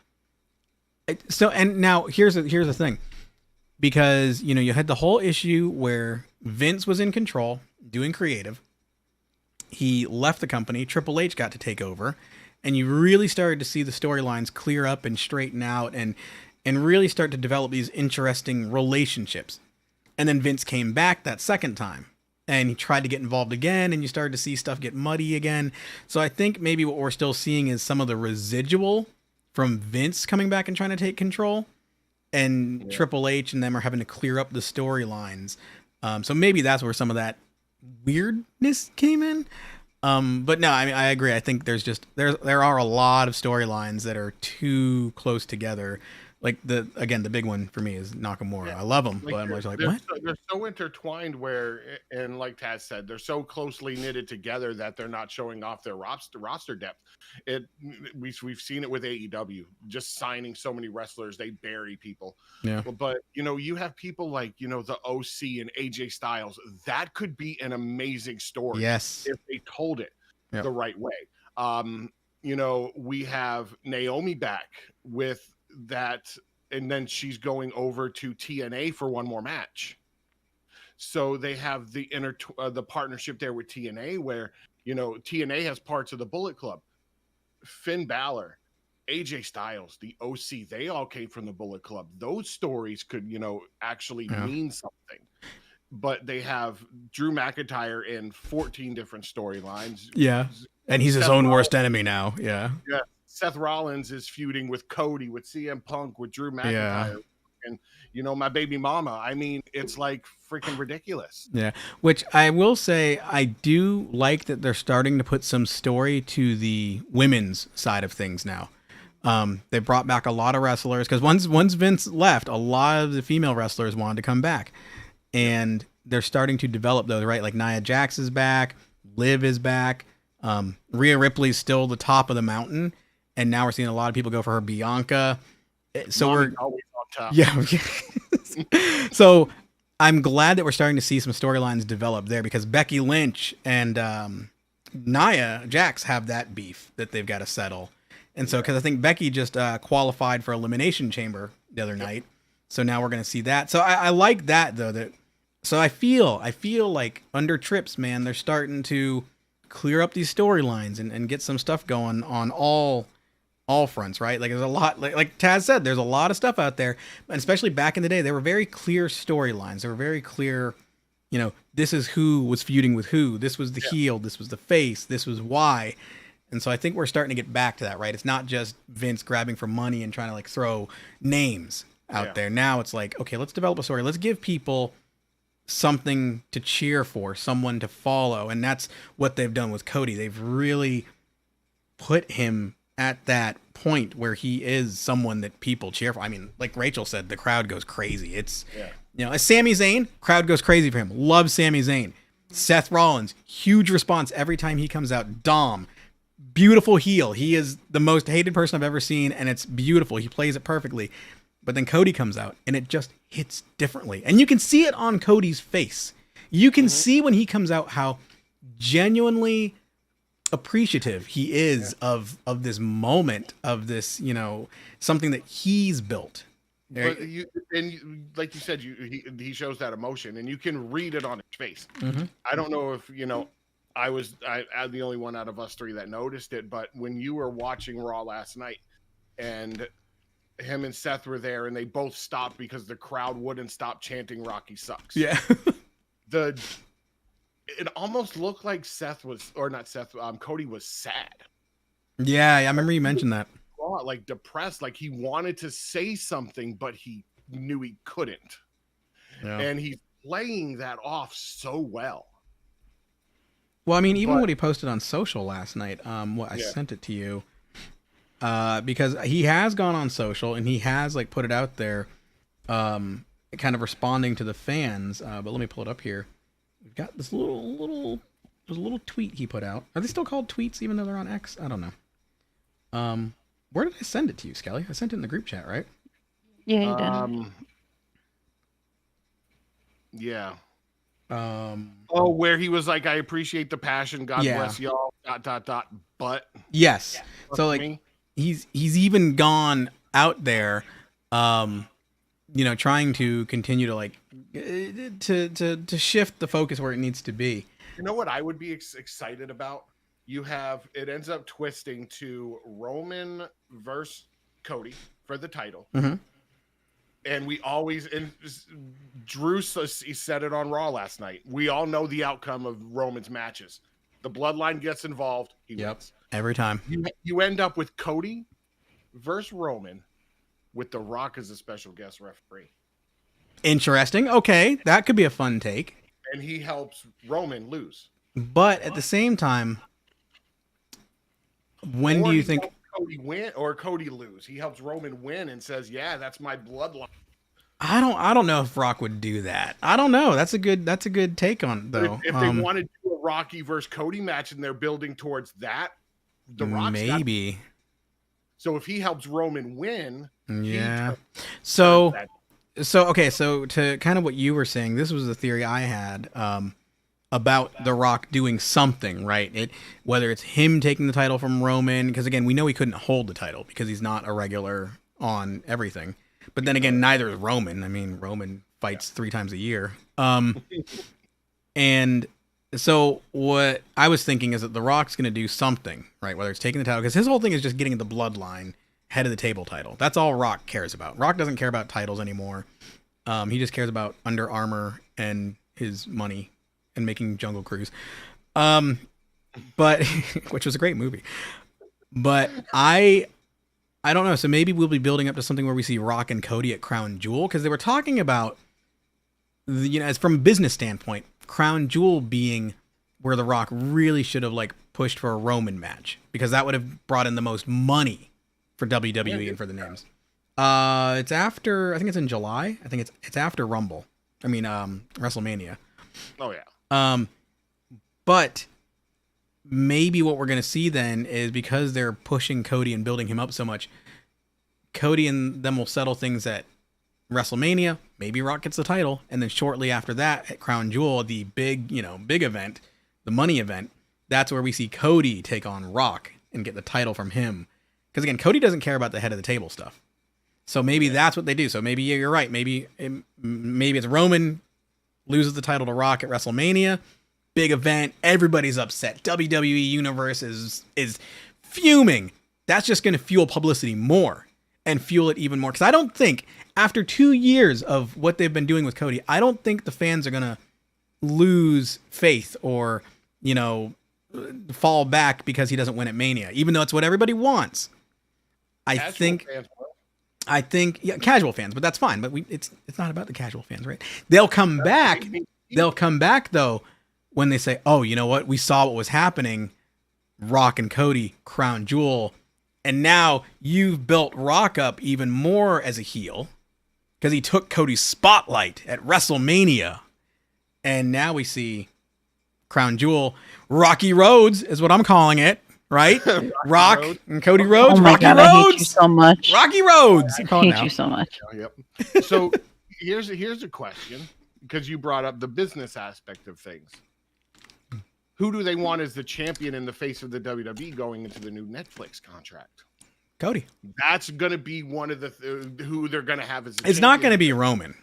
so. And now here's the thing, because you had the whole issue where Vince was in control doing creative. He left the company. Triple H got to take over, and you really started to see the storylines clear up and straighten out and really start to develop these interesting relationships. And then Vince came back that second time. And he tried to get involved again, and you started to see stuff get muddy again. So I think maybe what we're still seeing is some of the residual from Vince coming back and trying to take control, and Triple H and them are having to clear up the storylines. So maybe that's where some of that weirdness came in. But no, I mean, I agree. I think there are a lot of storylines that are too close together. Like the big one for me is Nakamura. I love him, but I'm like, what? They're so intertwined and like Taz said, they're so closely knitted together that they're not showing off their roster depth. We've seen it with AEW, just signing so many wrestlers, they bury people. Yeah. But you have people like the OC and AJ Styles. That could be an amazing story. Yes, if they told it the right way. We have Naomi back with that, and then she's going over to TNA for one more match. So they have the partnership there with TNA, where TNA has parts of the Bullet Club. Finn Balor, AJ Styles, the OC, they all came from the Bullet Club. Those stories could actually mean something. But they have Drew McIntyre in 14 different storylines. Yeah, and he's his own worst enemy now. Yeah. Seth Rollins is feuding with Cody, with CM Punk, with Drew McIntyre, and my baby mama. I mean, it's like freaking ridiculous. Yeah, which I will say, I do like that they're starting to put some story to the women's side of things now. They brought back a lot of wrestlers because once Vince left, a lot of the female wrestlers wanted to come back, and they're starting to develop those. Right, like Nia Jax is back, Liv is back, Rhea Ripley's still the top of the mountain. And now we're seeing a lot of people go for her, Bianca. So Mommy's always on top. Yeah. So I'm glad that we're starting to see some storylines develop there, because Becky Lynch and Nia Jax have that beef that they've got to settle. And so, because I think Becky just qualified for Elimination Chamber the other night. So now we're going to see that. So I like that, though. So I feel like under Trips, man, they're starting to clear up these storylines and get some stuff going on all fronts, right? Like there's a lot, like Taz said, there's a lot of stuff out there, and especially back in the day, they were very clear storylines. They were very clear, this is who was feuding with who. This was the heel. This was the face. This was why. And so I think we're starting to get back to that, right? It's not just Vince grabbing for money and trying to like throw names out there. Now it's like, okay, let's develop a story. Let's give people something to cheer for, someone to follow. And that's what they've done with Cody. They've really put him at that point where he is someone that people cheer for. I mean, like Rachel said, the crowd goes crazy. It's, as Sami Zayn, crowd goes crazy for him. Love Sami Zayn. Seth Rollins, huge response every time he comes out. Dom, beautiful heel. He is the most hated person I've ever seen, and it's beautiful. He plays it perfectly. But then Cody comes out, and it just hits differently. And you can see it on Cody's face. You can see when he comes out how genuinely appreciative he is of this moment, of this, something that he's built. But like you said, he shows that emotion, and you can read it on his face. Mm-hmm. I don't know if I'm the only one out of us three that noticed it, but when you were watching Raw last night, and him and Seth were there, and they both stopped because the crowd wouldn't stop chanting "Rocky sucks." Yeah. It almost looked like Cody was sad. Yeah, I remember you mentioned that. Like depressed, like he wanted to say something, but he knew he couldn't. Yeah. And he's playing that off so well. Well, I mean, even what he posted on social last night, I sent it to you, because he has gone on social and he has like put it out there, kind of responding to the fans. But let me pull it up here. We've got this little tweet he put out. Are they still called tweets even though they're on X? I don't know. Where did I send it to you, Skelly? I sent it in the group chat, right? Yeah, you did. Yeah. Where he was like, "I appreciate the passion. God bless y'all. ... But yes." So like, he's even gone out there, trying to continue to like to shift the focus where it needs to be. You know what I would be excited about? It ends up twisting to Roman versus Cody for the title. Mm-hmm. And Drew, he said it on Raw last night. We all know the outcome of Roman's matches. The bloodline gets involved. He wins. Every time. You end up with Cody versus Roman with The Rock as a special guest referee. Interesting. Okay. That could be a fun take. And he helps Roman lose. But at the same time, when do you think Cody win or Cody lose? He helps Roman win and says, "Yeah, that's my bloodline." I don't know if Rock would do that. I don't know. That's a good take on though. If they want to do a Rocky versus Cody match and they're building towards that, the Rock's maybe. So if he helps Roman win, So okay. So to kind of what you were saying, this was the theory I had. About The Rock doing something, right? Whether it's him taking the title from Roman, because again, we know he couldn't hold the title because he's not a regular on everything. But then again, neither is Roman. I mean, Roman fights 3 times a year. And so what I was thinking is that The Rock's going to do something, right? Whether it's taking the title, because his whole thing is just getting the bloodline head of the table title. That's all Rock cares about. Rock doesn't care about titles anymore. He just cares about Under Armour and his money and making Jungle Cruise, but which was a great movie. But I don't know. So maybe we'll be building up to something where we see Rock and Cody at Crown Jewel, because they were talking about, as from a business standpoint, Crown Jewel being where The Rock really should have like pushed for a Roman match, because that would have brought in the most money for WWE and for the names. It's after, I think it's in July. I think it's after Rumble. I mean, WrestleMania. Oh yeah. But maybe what we're going to see then is, because they're pushing Cody and building him up so much, Cody and them will settle things at WrestleMania. Maybe Rock gets the title. And then shortly after that at Crown Jewel, the big event, the money event, that's where we see Cody take on Rock and get the title from him. Because again, Cody doesn't care about the head of the table stuff. So maybe that's what they do. So maybe you're right. Maybe it's Roman loses the title to Rock at WrestleMania. Big event. Everybody's upset. WWE Universe is fuming. That's just going to fuel publicity more and fuel it even more. Because I don't think, after 2 years of what they've been doing with Cody, I don't think the fans are going to lose faith or, fall back because he doesn't win at Mania, even though it's what everybody wants. I think casual fans, but that's fine. But it's not about the casual fans, right? They'll come back. They'll come back though when they say, "Oh, you know what? We saw what was happening. Rock and Cody, Crown Jewel, and now you've built Rock up even more as a heel because he took Cody's spotlight at WrestleMania, and now we see Crown Jewel, Rocky Roads is what I'm calling it." Right? Rock and Cody Rhodes. Oh my Rocky God, Roads. I hate you so much. Rocky Roads. I hate you so much. Yep. So here's a question. because you brought up the business aspect of things. Who do they want as the champion in the face of the WWE going into the new Netflix contract? Cody. That's going to be one of the who they're going to have as the It's not going to be Roman.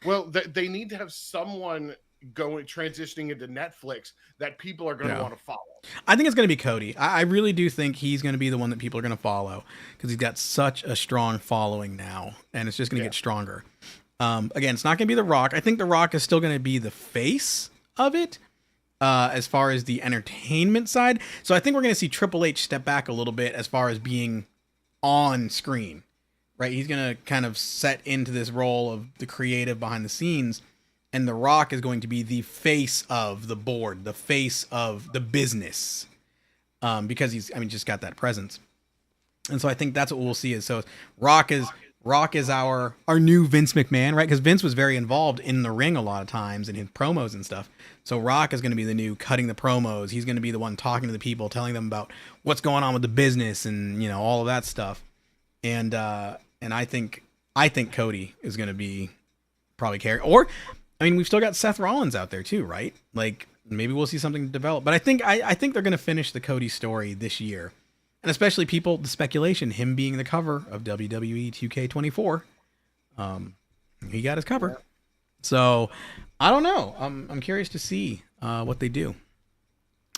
Well, they need to have someone transitioning into Netflix that people are going to want to follow. I think it's going to be Cody. I really do think he's going to be the one that people are going to follow because he's got such a strong following now, and it's just going to get stronger. Again, it's not going to be The Rock. I think The Rock is still going to be the face of it as far as the entertainment side. So I think we're going to see Triple H step back a little bit as far as being on screen. Right, he's going to kind of set into this role of the creative behind the scenes, and The Rock is going to be the face of the board, the face of the business, because he's, just got that presence. And so I think that's what we'll see is, so Rock is our new Vince McMahon, right? Because Vince was very involved in the ring a lot of times and in promos and stuff. So Rock is going to be the new cutting the promos. He's going to be the one talking to the people, telling them about what's going on with the business and, all of that stuff. And I think Cody is going to be probably carry, or we've still got Seth Rollins out there too, right? Like maybe we'll see something develop. But I think they're going to finish the Cody story this year, and especially the speculation, him being the cover of WWE 2K24. He got his cover, so I don't know. I'm curious to see what they do.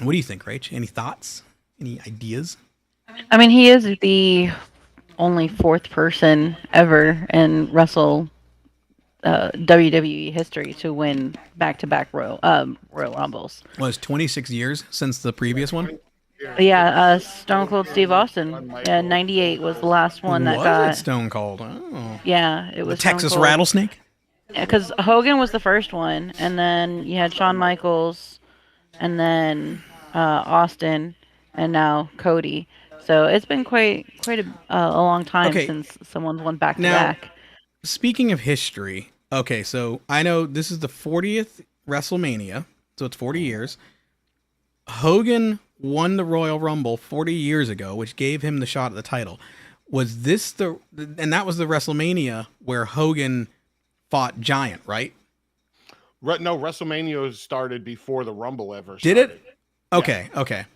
What do you think, Rach? Any thoughts? Any ideas? He is the only fourth person ever in WWE history to win back-to-back Royal Rumbles. Was 26 years since the previous one? Yeah, Stone Cold Steve Austin. Yeah, 98 was the last one that got Stone Cold. Oh. Yeah, it was the Texas Stone Cold. Rattlesnake. Yeah, because Hogan was the first one, and then you had Shawn Michaels, and then Austin, and now Cody. So it's been quite a long time since someone's won back to back. Speaking of history, okay, so I know this is the 40th WrestleMania, so it's 40 years. Hogan won the Royal Rumble 40 years ago, which gave him the shot at the title. Was this and that was the WrestleMania where Hogan fought Giant, right? No, WrestleMania started before the Rumble ever started. Did it? Okay, yeah. Okay.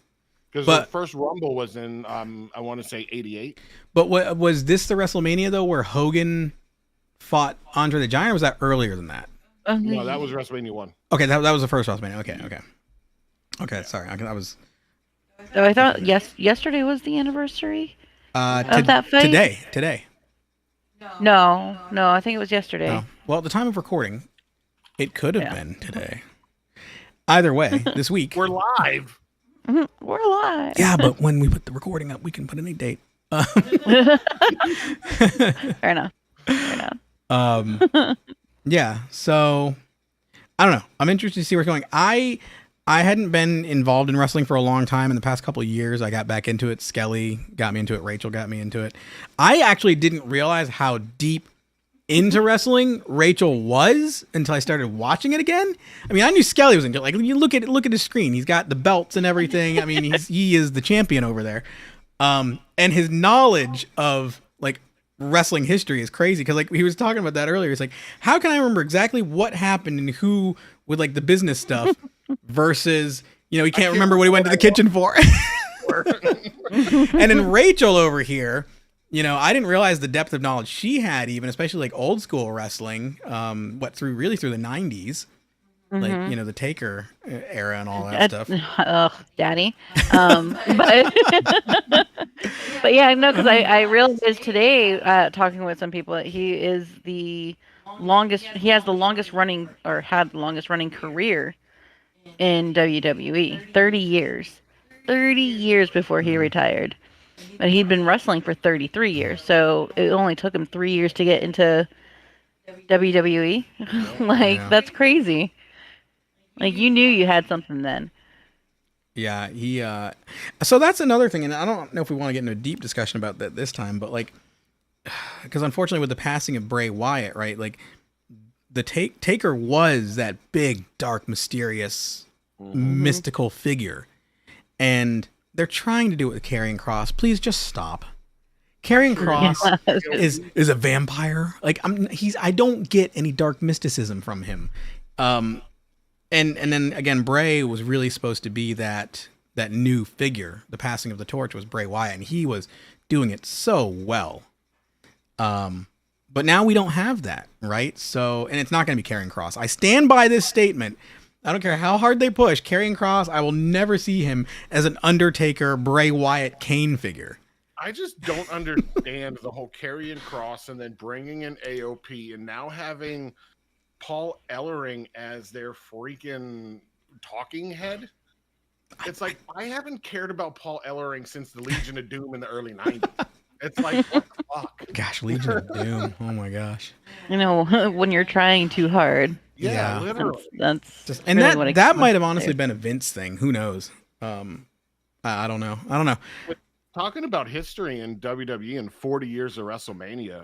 Because the first Rumble was in, I want to say 88. But was this the WrestleMania, though, where Hogan fought Andre the Giant, or was that earlier than that? No, that was WrestleMania 1. Okay, that was the first WrestleMania. Okay, sorry. I was... So I thought yesterday was the anniversary of that fight? Today. No, I think it was yesterday. No. Well, at the time of recording, it could have been today. Either way, this week... We're live! We're live. Yeah, but when we put the recording up, we can put any date. Fair enough. Yeah. So I don't know. I'm interested to see where it's going. I hadn't been involved in wrestling for a long time. In the past couple of years, I got back into it. Skelly got me into it. Rachel got me into it. I actually didn't realize how deep into wrestling Rachel was until I started watching it again. I knew Skelly was into it. Like, you look at his screen. He's got the belts and everything. He is the champion over there. And his knowledge of like wrestling history is crazy, because like he was talking about that earlier. It's like, how can I remember exactly what happened and who with like the business stuff versus, he can't remember what he went to the kitchen for. And then Rachel over here, I didn't realize the depth of knowledge she had, even especially like old school wrestling, through the 90s. Like, the Taker era and all that stuff. Daddy. But yeah, no, because I realized today, talking with some people, that he has the longest running career in WWE. 30 years. 30 years before he retired. But he'd been wrestling for 33 years, so it only took him 3 years to get into WWE. That's crazy. Like, you knew you had something then. Yeah, he so that's another thing, and I don't know if we want to get into a deep discussion about that this time, but like, because unfortunately with the passing of Bray Wyatt, right, like the Taker was that big, dark, mysterious, mystical figure, and they're trying to do it with Karrion Kross. Please just stop. Karrion Cross Yes. is a vampire. Like I don't get any dark mysticism from him. And then again, Bray was really supposed to be that new figure. The passing of the torch was Bray Wyatt, and he was doing it so well. But now we don't have that, right? So, and it's not going to be Karrion Cross. I stand by this statement. I don't care how hard they push. Karrion Cross, I will never see him as an Undertaker, Bray Wyatt, Kane figure. I just don't understand the whole Karrion Cross and then bringing in AOP and now having Paul Ellering as their freaking talking head. It's like, I haven't cared about Paul Ellering since the Legion of Doom in the early 90s. It's like, what the fuck? Gosh, Legion of Doom. Oh my gosh. You know, when you're trying too hard. Yeah, literally. That's Just, and really that might have honestly been a Vince thing. Who knows? I don't know. But talking about history in WWE and 40 years of WrestleMania,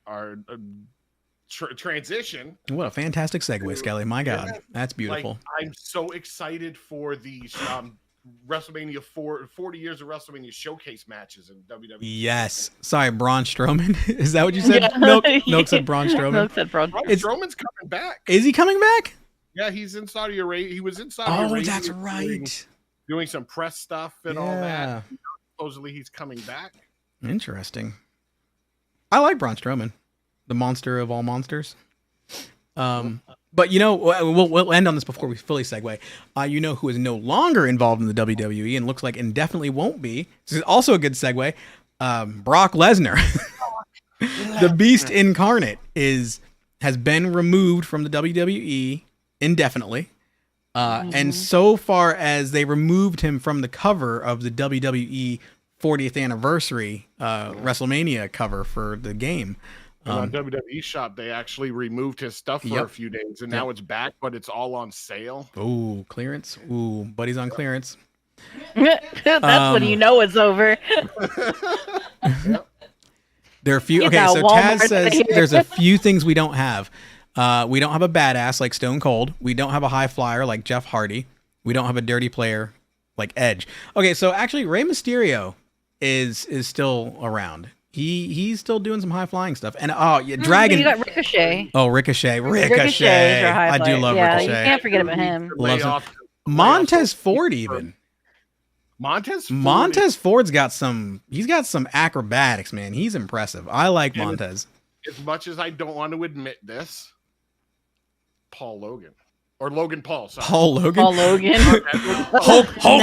our transition. What a fantastic segue, Skelly. My God, that's beautiful. Like, I'm so excited for the WrestleMania 40 years of WrestleMania showcase matches in WWE. Yes. Sorry, Braun Strowman. Is that what you said? Yeah. Milk said Braun Strowman. Milk said Braun. Strowman's coming back. Is he coming back? Yeah, he's in Saudi Arabia. He was in Saudi Arabia. Oh, that's right. Doing some press stuff and all that. Supposedly he's coming back. Interesting. I like Braun Strowman, the monster of all monsters. But you know, we'll end on this before we fully segue. You know who is no longer involved in the WWE and looks like indefinitely won't be. This is also a good segue. Brock Lesnar, the Beast incarnate, has been removed from the WWE indefinitely. And so far as they removed him from the cover of the WWE 40th anniversary WrestleMania cover for the game. On WWE Shop, they actually removed his stuff for a few days, and now it's back, but it's all on sale. Ooh, clearance. Ooh, buddy's on clearance. That's when you know it's over. There are a few. Okay, so Taz says there's a few things we don't have. We don't have a badass like Stone Cold. We don't have a high flyer like Jeff Hardy. We don't have a dirty player like Edge. Okay, so actually Rey Mysterio is still around. He's still doing some high flying stuff. And Dragon. You got Ricochet. Oh, Ricochet. Ricochet is your high I do love Ricochet. You can't forget about him. Montez Ford even. Montez Ford's got some. He's got some acrobatics, man. He's impressive. I like Montez. As much as I don't want to admit this, Paul Logan. Or Logan Paul, sorry. Paul Logan? Hulk No.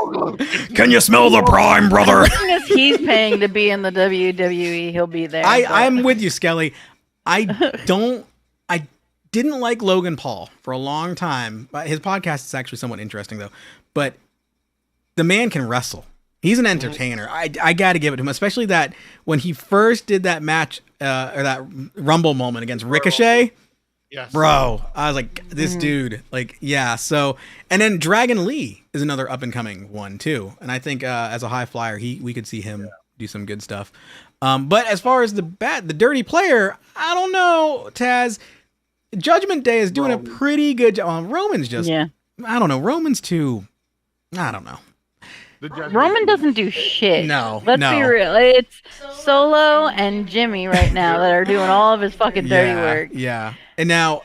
Logan? Can you smell the prime, brother? As long as he's paying to be in the WWE, he'll be there. I'm with you, Skelly. I didn't like Logan Paul for a long time. His podcast is actually somewhat interesting, though. But the man can wrestle. He's an entertainer. I got to give it to him, especially that when he first did that match or that Rumble moment against Ricochet. Yes. Bro, I was like, this dude, like, yeah. So, and then Dragon Lee is another up and coming one too. And I think as a high flyer, we could see him do some good stuff. But as far as the dirty player, I don't know, Taz. Judgment Day is doing a pretty good job. Roman's just, I don't know. Roman's too, I don't know. Roman doesn't do shit. No, Let's be real. It's Solo and Jimmy right now that are doing all of his fucking dirty work. Yeah. And now,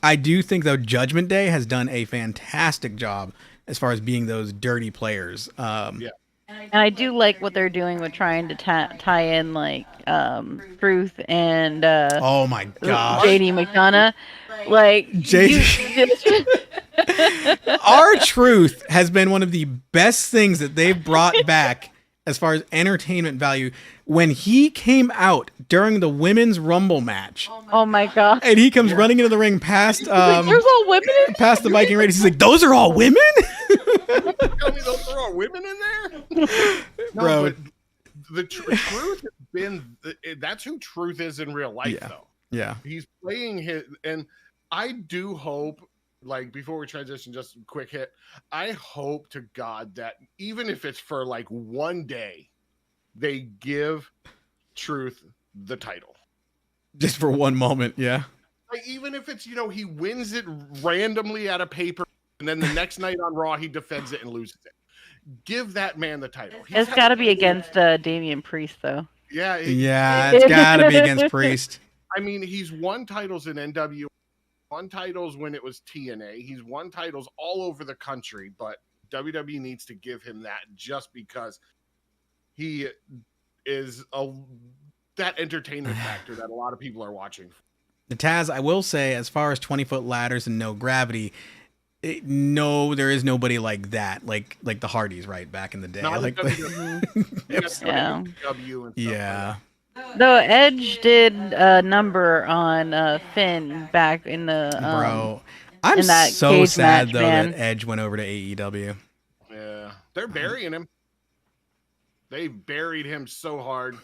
I do think, though, Judgment Day has done a fantastic job as far as being those dirty players. And I do like what they're doing with trying to tie in, like, Truth and oh my gosh, JD McDonough. Like, R-Truth has been one of the best things that they've brought back as far as entertainment value. When he came out during the women's Rumble match, oh my god, and he comes running into the ring past like, there's all women past the Viking Raiders. He's like, those are all women? Tell me those are all women in there? Bro, but the Truth has been, that's who Truth is in real life, though. Yeah. He's playing his, and I do hope, like, before we transition, just a quick hit, I hope to God that even if it's for like one day, they give Truth the title. Just for one moment, yeah. Like, even if it's, he wins it randomly at a paper, and then the next night on Raw, he defends it and loses it. Give that man the title. It's got to be against Damian Priest, though. Yeah. It's got to be against Priest. I mean, he's won titles in NWA, won titles when it was TNA. He's won titles all over the country, but WWE needs to give him that just because he is that entertainment factor that a lot of people are watching. The Taz, I will say, as far as 20-foot ladders and no gravity, no, there is nobody like that, like the Hardys, right, back in the day. Not like yeah. Though Edge did a number on Finn back in the bro. I'm in that so cage sad match, though man. that Edge went over to AEW. Yeah, they're burying him. They buried him so hard.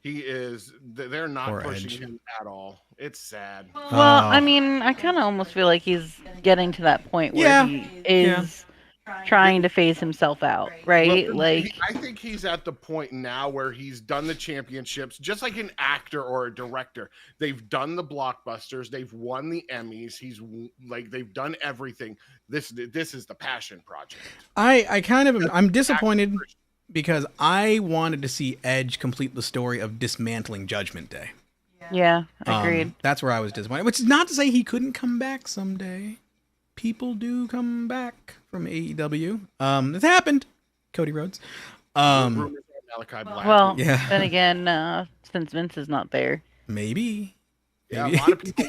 They're not Poor pushing Edge. him at all. It's sad. Well, I mean, I kind of almost feel like he's getting to that point where he is trying to phase himself out, right? Well, I think he's at the point now where he's done the championships, just like an actor or a director. They've done the blockbusters, they've won the Emmys. They've done everything. This is the passion project. I'm disappointed because I wanted to see Edge complete the story of dismantling Judgment Day. Yeah, agreed. That's where I was disappointed, which is not to say he couldn't come back someday. People do come back from AEW. It's happened. Cody Rhodes. Malachi Black. Well, then again, since Vince is not there. Maybe. Yeah, a lot of people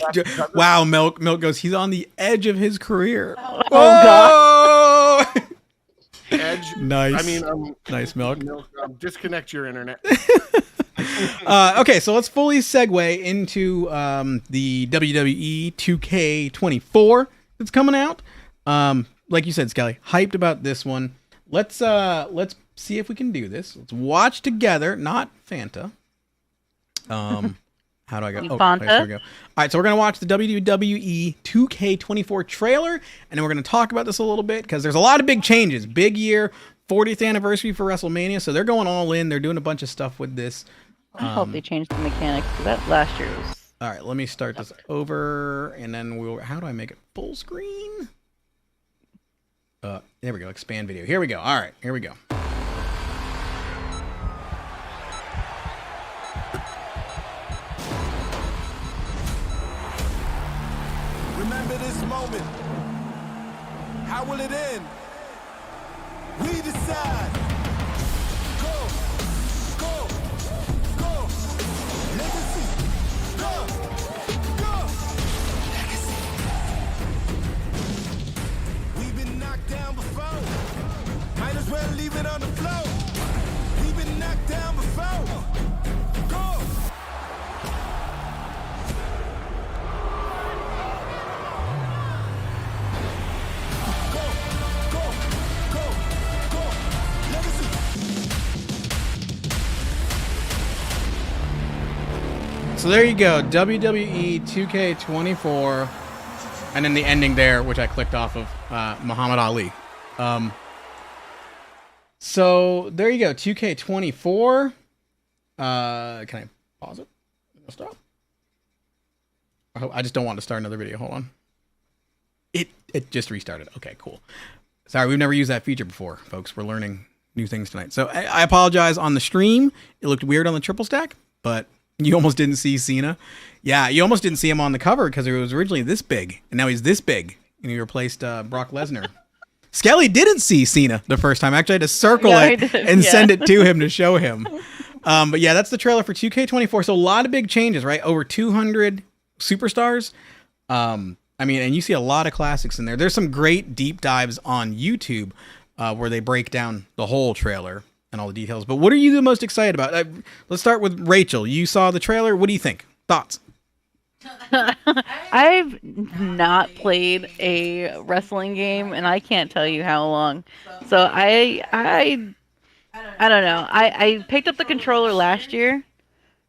wow, Milk goes, he's on the edge of his career. Oh, God. Edge. Nice. I mean, nice, Milk. Disconnect your internet. Okay, so let's fully segue into the WWE 2K24 that's coming out. Like you said, Skelly, hyped about this one. Let's see if we can do this. Let's watch together, not Fanta. How do I go? Oh, there we go. All right, so we're going to watch the WWE 2K24 trailer, and then we're going to talk about this a little bit because there's a lot of big changes. Big year, 40th anniversary for WrestleMania, so they're going all in. They're doing a bunch of stuff with this. I hope they changed the mechanics because that last year was... All right, let me start this over, and then how do I make it full screen? There we go, expand video. Here we go. All right, here we go. Remember this moment. How will it end? We decide. Go, go, go. Legacy. Go, go. Legacy. We've been knocked down before. Might as well leave it on the floor. We've been knocked down before. Go. So there you go, WWE 2K24, and then the ending there, which I clicked off of, Muhammad Ali. So there you go, 2K24. Can I pause it? Stop. I just don't want to start another video. Hold on. It just restarted. Okay, cool. Sorry, we've never used that feature before, folks. We're learning new things tonight. So I apologize on the stream. It looked weird on the triple stack, but you almost didn't see Cena. Yeah, you almost didn't see him on the cover because it was originally this big, and now he's this big, and he replaced Brock Lesnar. Skelly didn't see Cena the first time. Actually, I had to circle it and send it to him to show him. But yeah, that's the trailer for 2K24. So a lot of big changes, right? Over 200 superstars. I mean, and you see a lot of classics in there. There's some great deep dives on YouTube where they break down the whole trailer and all the details. But what are you the most excited about? Let's start with Rachel. You saw the trailer. What do you think? Thoughts? I've not played a wrestling game, and I can't tell you how long. So I don't know. I picked up the controller last year,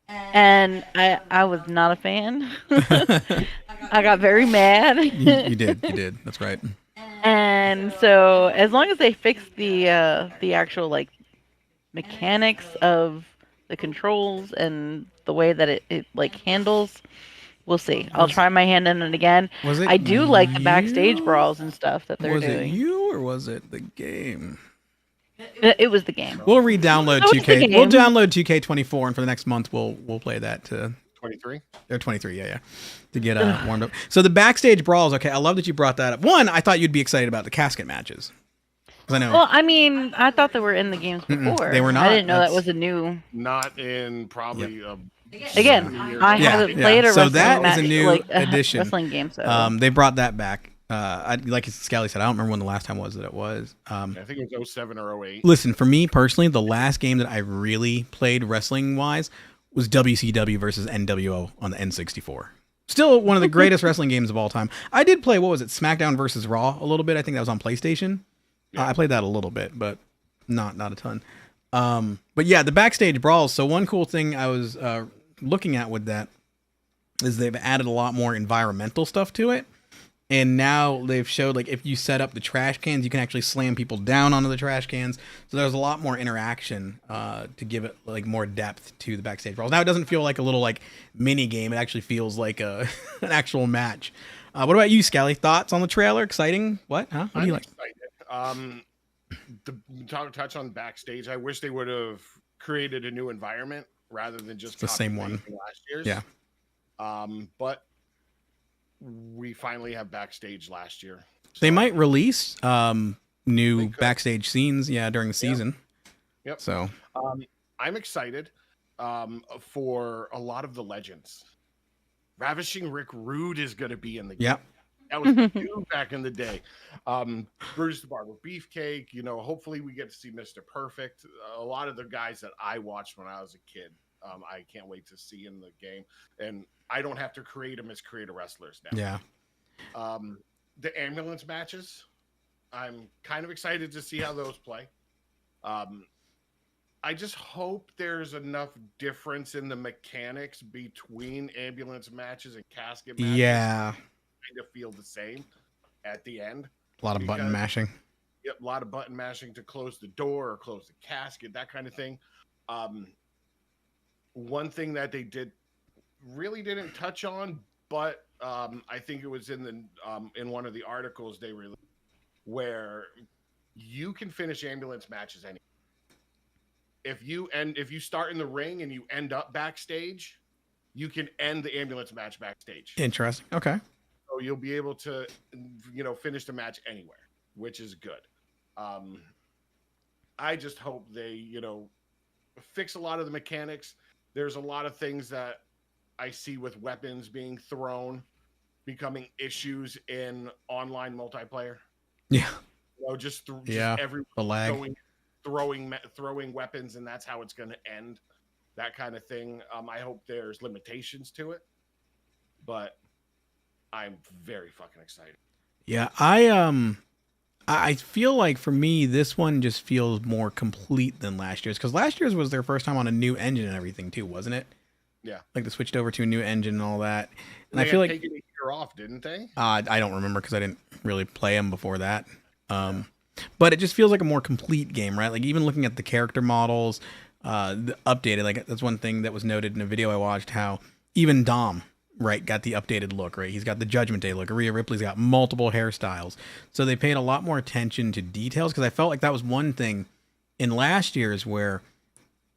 and I was not a fan. I got very mad. You did. That's right. And so as long as they fix the actual like mechanics of the controls and the way that it like handles, we'll see. I'll try my hand in it again. I do like the backstage brawls and stuff that they're doing. Was it you or was it the game? It was the game. We'll re-download Oh, it's the 2K. We'll game. download 2K24, and for the next month, we'll play that to 23. They're 23, yeah, to get warmed up. So the backstage brawls. Okay, I love that you brought that up. One, I thought you'd be excited about the casket matches. 'Cause I know. Well, I mean, I thought they were in the games before. they were not. I didn't know that That's- was a new. Not in probably Again, I Yeah, haven't yeah. played a So wrestling that is match, a new like a addition. wrestling game. So they brought that back. Like Scally said, I don't remember when the last time was that it was. I think it was 07 or 08. Listen, for me personally, the last game that I really played wrestling wise was WCW versus NWO on the N64. Still one of the greatest wrestling games of all time. I did play, what was it, SmackDown versus Raw a little bit. I think that was on PlayStation. Yeah. I played that a little bit, but not a ton. But yeah, the backstage brawls. So one cool thing I was looking at with that is they've added a lot more environmental stuff to it. And now they've showed, like, if you set up the trash cans, you can actually slam people down onto the trash cans. So there's a lot more interaction to give it, like, more depth to the backstage brawls. Now it doesn't feel like a little, like, mini game. It actually feels like an actual match. What about you, Scally? Thoughts on the trailer? Exciting? What? Huh? What do you like? Excited. To touch on backstage, I wish they would have created a new environment rather than just the same one. Last year's. Yeah. But we finally have backstage last year. They might release new They could. backstage scenes, during the season. Yep. So I'm excited for a lot of the legends. Ravishing Rick Rude is going to be in the game. Yep. That was the dude back in the day. Bruce the Barber Beefcake. Hopefully we get to see Mr. Perfect. A lot of the guys that I watched when I was a kid. I can't wait to see in the game. And I don't have to create them as creator wrestlers now. Yeah. The ambulance matches, I'm kind of excited to see how those play. I just hope there's enough difference in the mechanics between ambulance matches and casket matches. Yeah. Kind of feel the same at the end. A lot of button mashing. Yep, a lot of button mashing to close the door or close the casket, that kind of thing. One thing that they really didn't touch on, but I think it was in one of the articles they released, where you can finish ambulance matches anywhere. If you start in the ring and you end up backstage, you can end the ambulance match backstage. Interesting. Okay. So you'll be able to, finish the match anywhere, which is good. I just hope they, fix a lot of the mechanics. There's a lot of things that I see with weapons being thrown, becoming issues in online multiplayer. Yeah. Just the lag. Throwing weapons, and that's how it's going to end. That kind of thing. I hope there's limitations to it, but I'm very fucking excited. Yeah, I feel like for me this one just feels more complete than last year's, because last year's was their first time on a new engine and everything too, wasn't it? Yeah. Like they switched over to a new engine and all that. And They I feel had like taken a year off, didn't they? I don't remember because I didn't really play them before that. But it just feels like a more complete game, right? Like even looking at the character models, the updated, like that's one thing that was noted in a video I watched, how even Dom, right, got the updated look, right? He's got the Judgment Day look. Rhea Ripley's got multiple hairstyles. So they paid a lot more attention to details, because I felt like that was one thing in last year's where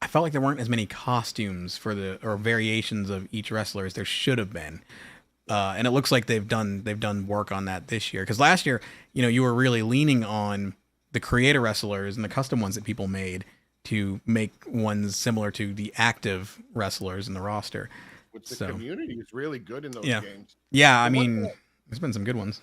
I felt like there weren't as many costumes or variations of each wrestler as there should have been. And it looks like they've done work on that this year. Because last year, you were really leaning on the creator wrestlers and the custom ones that people made to make ones similar to the active wrestlers in the roster. Which the community is really good in those games. Yeah, I mean, there's been some good ones.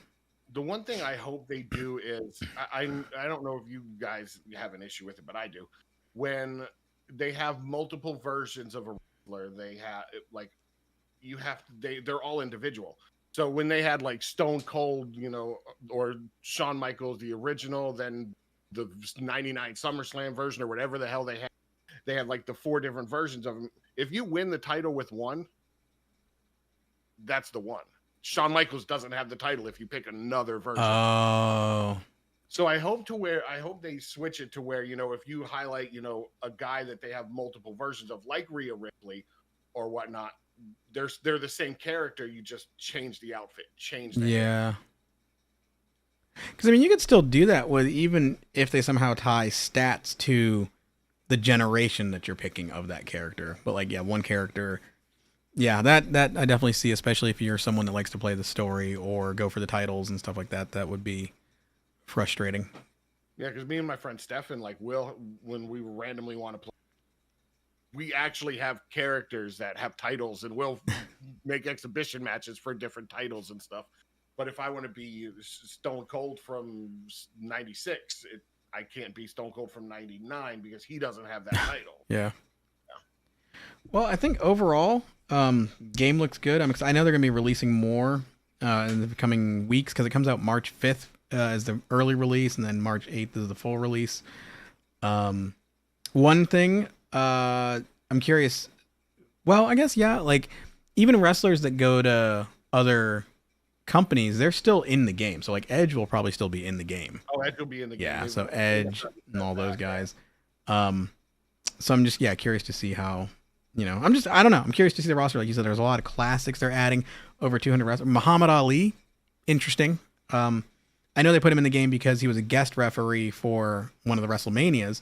The one thing I hope they do is, I don't know if you guys have an issue with it, but I do. When they have multiple versions of a wrestler, they have they're all individual. So when they had like Stone Cold, or Shawn Michaels, the original, then the 99 SummerSlam version or whatever the hell they had like the 4 different versions of them. If you win the title with one, that's the one. Shawn Michaels doesn't have the title if you pick another version. Oh. So I hope they switch it to where, if you highlight, a guy that they have multiple versions of, like Rhea Ripley or whatnot, they're the same character. You just change the outfit, change the hair. Because I mean, you could still do that with even if they somehow tie stats to the generation that you're picking of that character. But like, yeah, one character. Yeah, that I definitely see, especially if you're someone that likes to play the story or go for the titles and stuff like that. That would be frustrating. Yeah, because me and my friend Stefan, like, when we randomly want to play, we actually have characters that have titles, and we'll make exhibition matches for different titles and stuff. But if I want to be Stone Cold from '96, I can't be Stone Cold from '99 because he doesn't have that title. Yeah. Well, I think overall, game looks good. I know they're going to be releasing more in the coming weeks because it comes out March 5th as the early release, and then March 8th is the full release. One thing I'm curious. Well, I guess, yeah, like even wrestlers that go to other companies, they're still in the game. So like Edge will probably still be in the game. Oh, Edge will be in the game. Yeah, so Edge and all those guys. So I'm just curious to see how, I don't know. I'm curious to see the roster. Like you said, there's a lot of classics they're adding, over 200 wrestlers. Muhammad Ali, interesting. I know they put him in the game because he was a guest referee for one of the WrestleManias.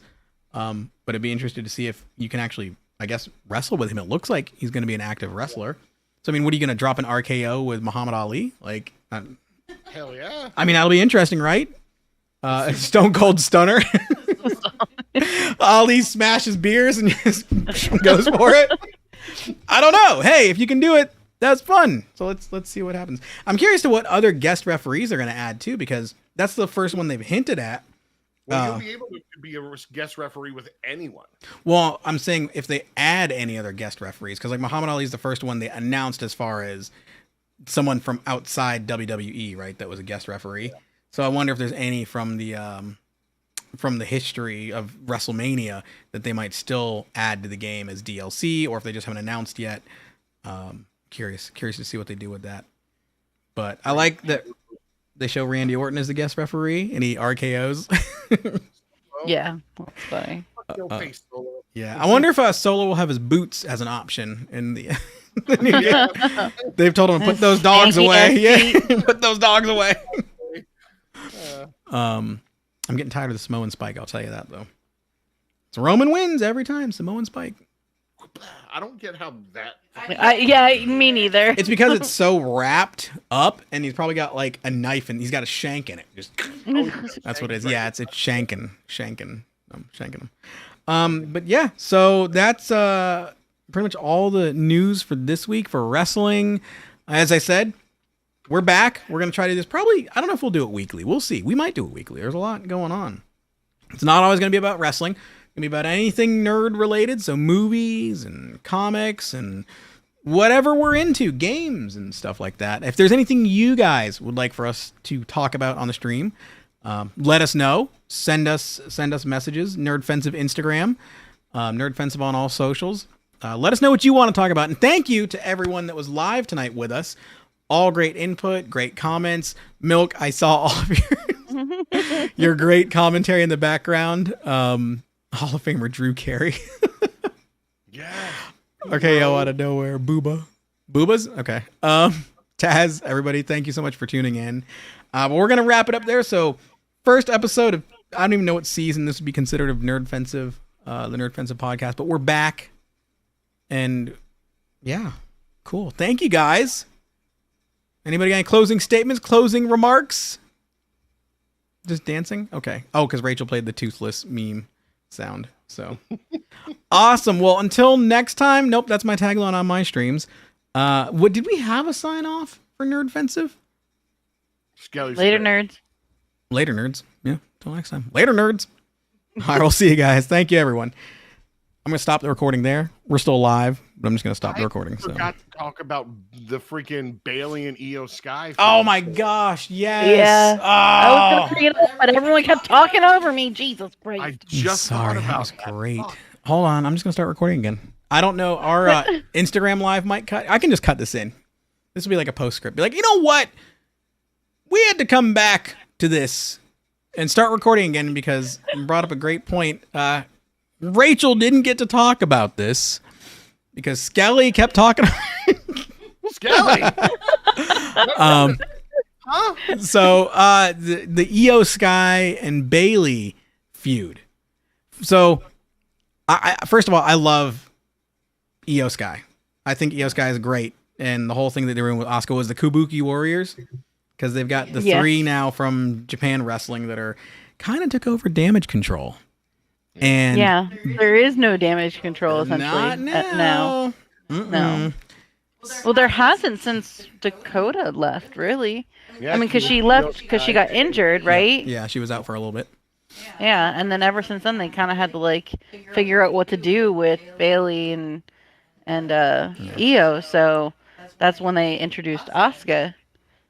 But I'd be interested to see if you can actually, I guess, wrestle with him. It looks like he's going to be an active wrestler. So, I mean, what are you going to drop an RKO with Muhammad Ali? Like, hell yeah. I mean, that'll be interesting, right? Stone Cold Stunner. Ali smashes beers and just goes for it. I don't know. Hey, if you can do it, that's fun. So let's see what happens. I'm curious to what other guest referees they're going to add too, because that's the first one they've hinted at. Well, you'll be able to be a guest referee with anyone. Well, I'm saying if they add any other guest referees, because like Muhammad Ali is the first one they announced as far as someone from outside WWE, right? That was a guest referee. Yeah. So I wonder if there's any from the history of WrestleMania that they might still add to the game as DLC, or if they just haven't announced yet. Curious to see what they do with that. But I like that they show Randy Orton as the guest referee and he RKOs. Yeah, that's funny. Yeah, I wonder if Solo will have his boots as an option in the. They've told him to put those dogs away. Yeah, put those dogs away. I'm getting tired of the Samoan Spike. I'll tell you that though. So Roman wins every time. Samoan Spike. I don't get how that. Yeah, me neither. It's because it's so wrapped up, and he's probably got like a knife, and he's got a shank in it. Just that's what it is. Yeah, it's shanking. I'm shanking him. But yeah, so that's pretty much all the news for this week for wrestling. As I said, we're back. We're gonna try to do this. Probably, I don't know if we'll do it weekly. We'll see. We might do it weekly. There's a lot going on. It's not always gonna be about wrestling. It's gonna be about anything nerd related. So movies and comics and whatever we're into, games and stuff like that. If there's anything you guys would like for us to talk about on the stream, let us know. Send us messages. NerdFensive Instagram, NerdFensive on all socials. Let us know what you want to talk about. And thank you to everyone that was live tonight with us. All great input, great comments. Milk, I saw all of your great commentary in the background. Hall of Famer Drew Carey. Yeah. Okay, out of nowhere. Boobas? Okay. Taz, everybody, thank you so much for tuning in. But we're going to wrap it up there. So, first episode of, I don't even know what season this would be considered of NerdFensive, the NerdFensive podcast, but we're back. And yeah, cool. Thank you guys. Anybody got any closing statements, closing remarks? Just dancing? Okay. Oh, because Rachel played the toothless meme sound. So awesome. Well, until next time. Nope, that's my tagline on my streams. What did we have a sign off for NerdFensive? Later, nerds. Later, nerds. Yeah. Until next time. Later, nerds. All right, we'll see you guys. Thank you, everyone. I'm going to stop the recording there. We're still live, but I'm just going to stop the recording. I forgot to talk about the freaking Bailey and Io Sky. Oh my gosh, yes. Yeah. Oh. I was going to bring it up, but everyone kept talking over me. Jesus Christ. I just thought about that was great. Hold on, I'm just going to start recording again. I don't know. Our Instagram live might cut. I can just cut this in. This will be like a postscript. Be like, you know what? We had to come back to this and start recording again because you brought up a great point. Rachel didn't get to talk about this because Skelly kept talking. Skelly. So the Io Sky and Bailey feud. So I first of all, I love Io Sky. I think Io Sky is great, and the whole thing that they were doing with Asuka was the Kabuki Warriors, because they've got the three now from Japan Wrestling that are kind of took over Damage Control. And yeah, there is no Damage Control essentially not now. now. No. Well, there hasn't since Dakota left, really. Yeah, I mean, because she left because she got injured, right? Yeah, she was out for a little bit. Yeah, and then ever since then, they kind of had to like figure out what to do with Bailey and Io. So that's when they introduced Asuka,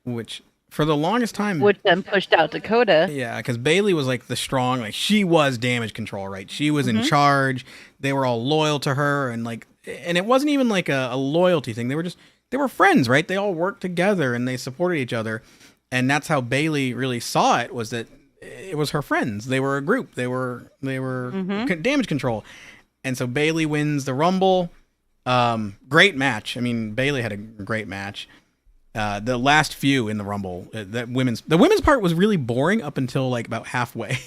Which for the longest time, which then pushed out Dakota. yeah, because Bailey was like the strong, like she was Damage Control, right? She was in charge. They were all loyal to her, and it wasn't even like a loyalty thing. They were friends, right? They all worked together and they supported each other, and that's how Bailey really saw it. Was that it was her friends? They were a group. They were Damage Control, and so Bailey wins the Rumble. Great match. I mean, Bailey had a great match. The last few in the Rumble, the women's part was really boring up until like about halfway.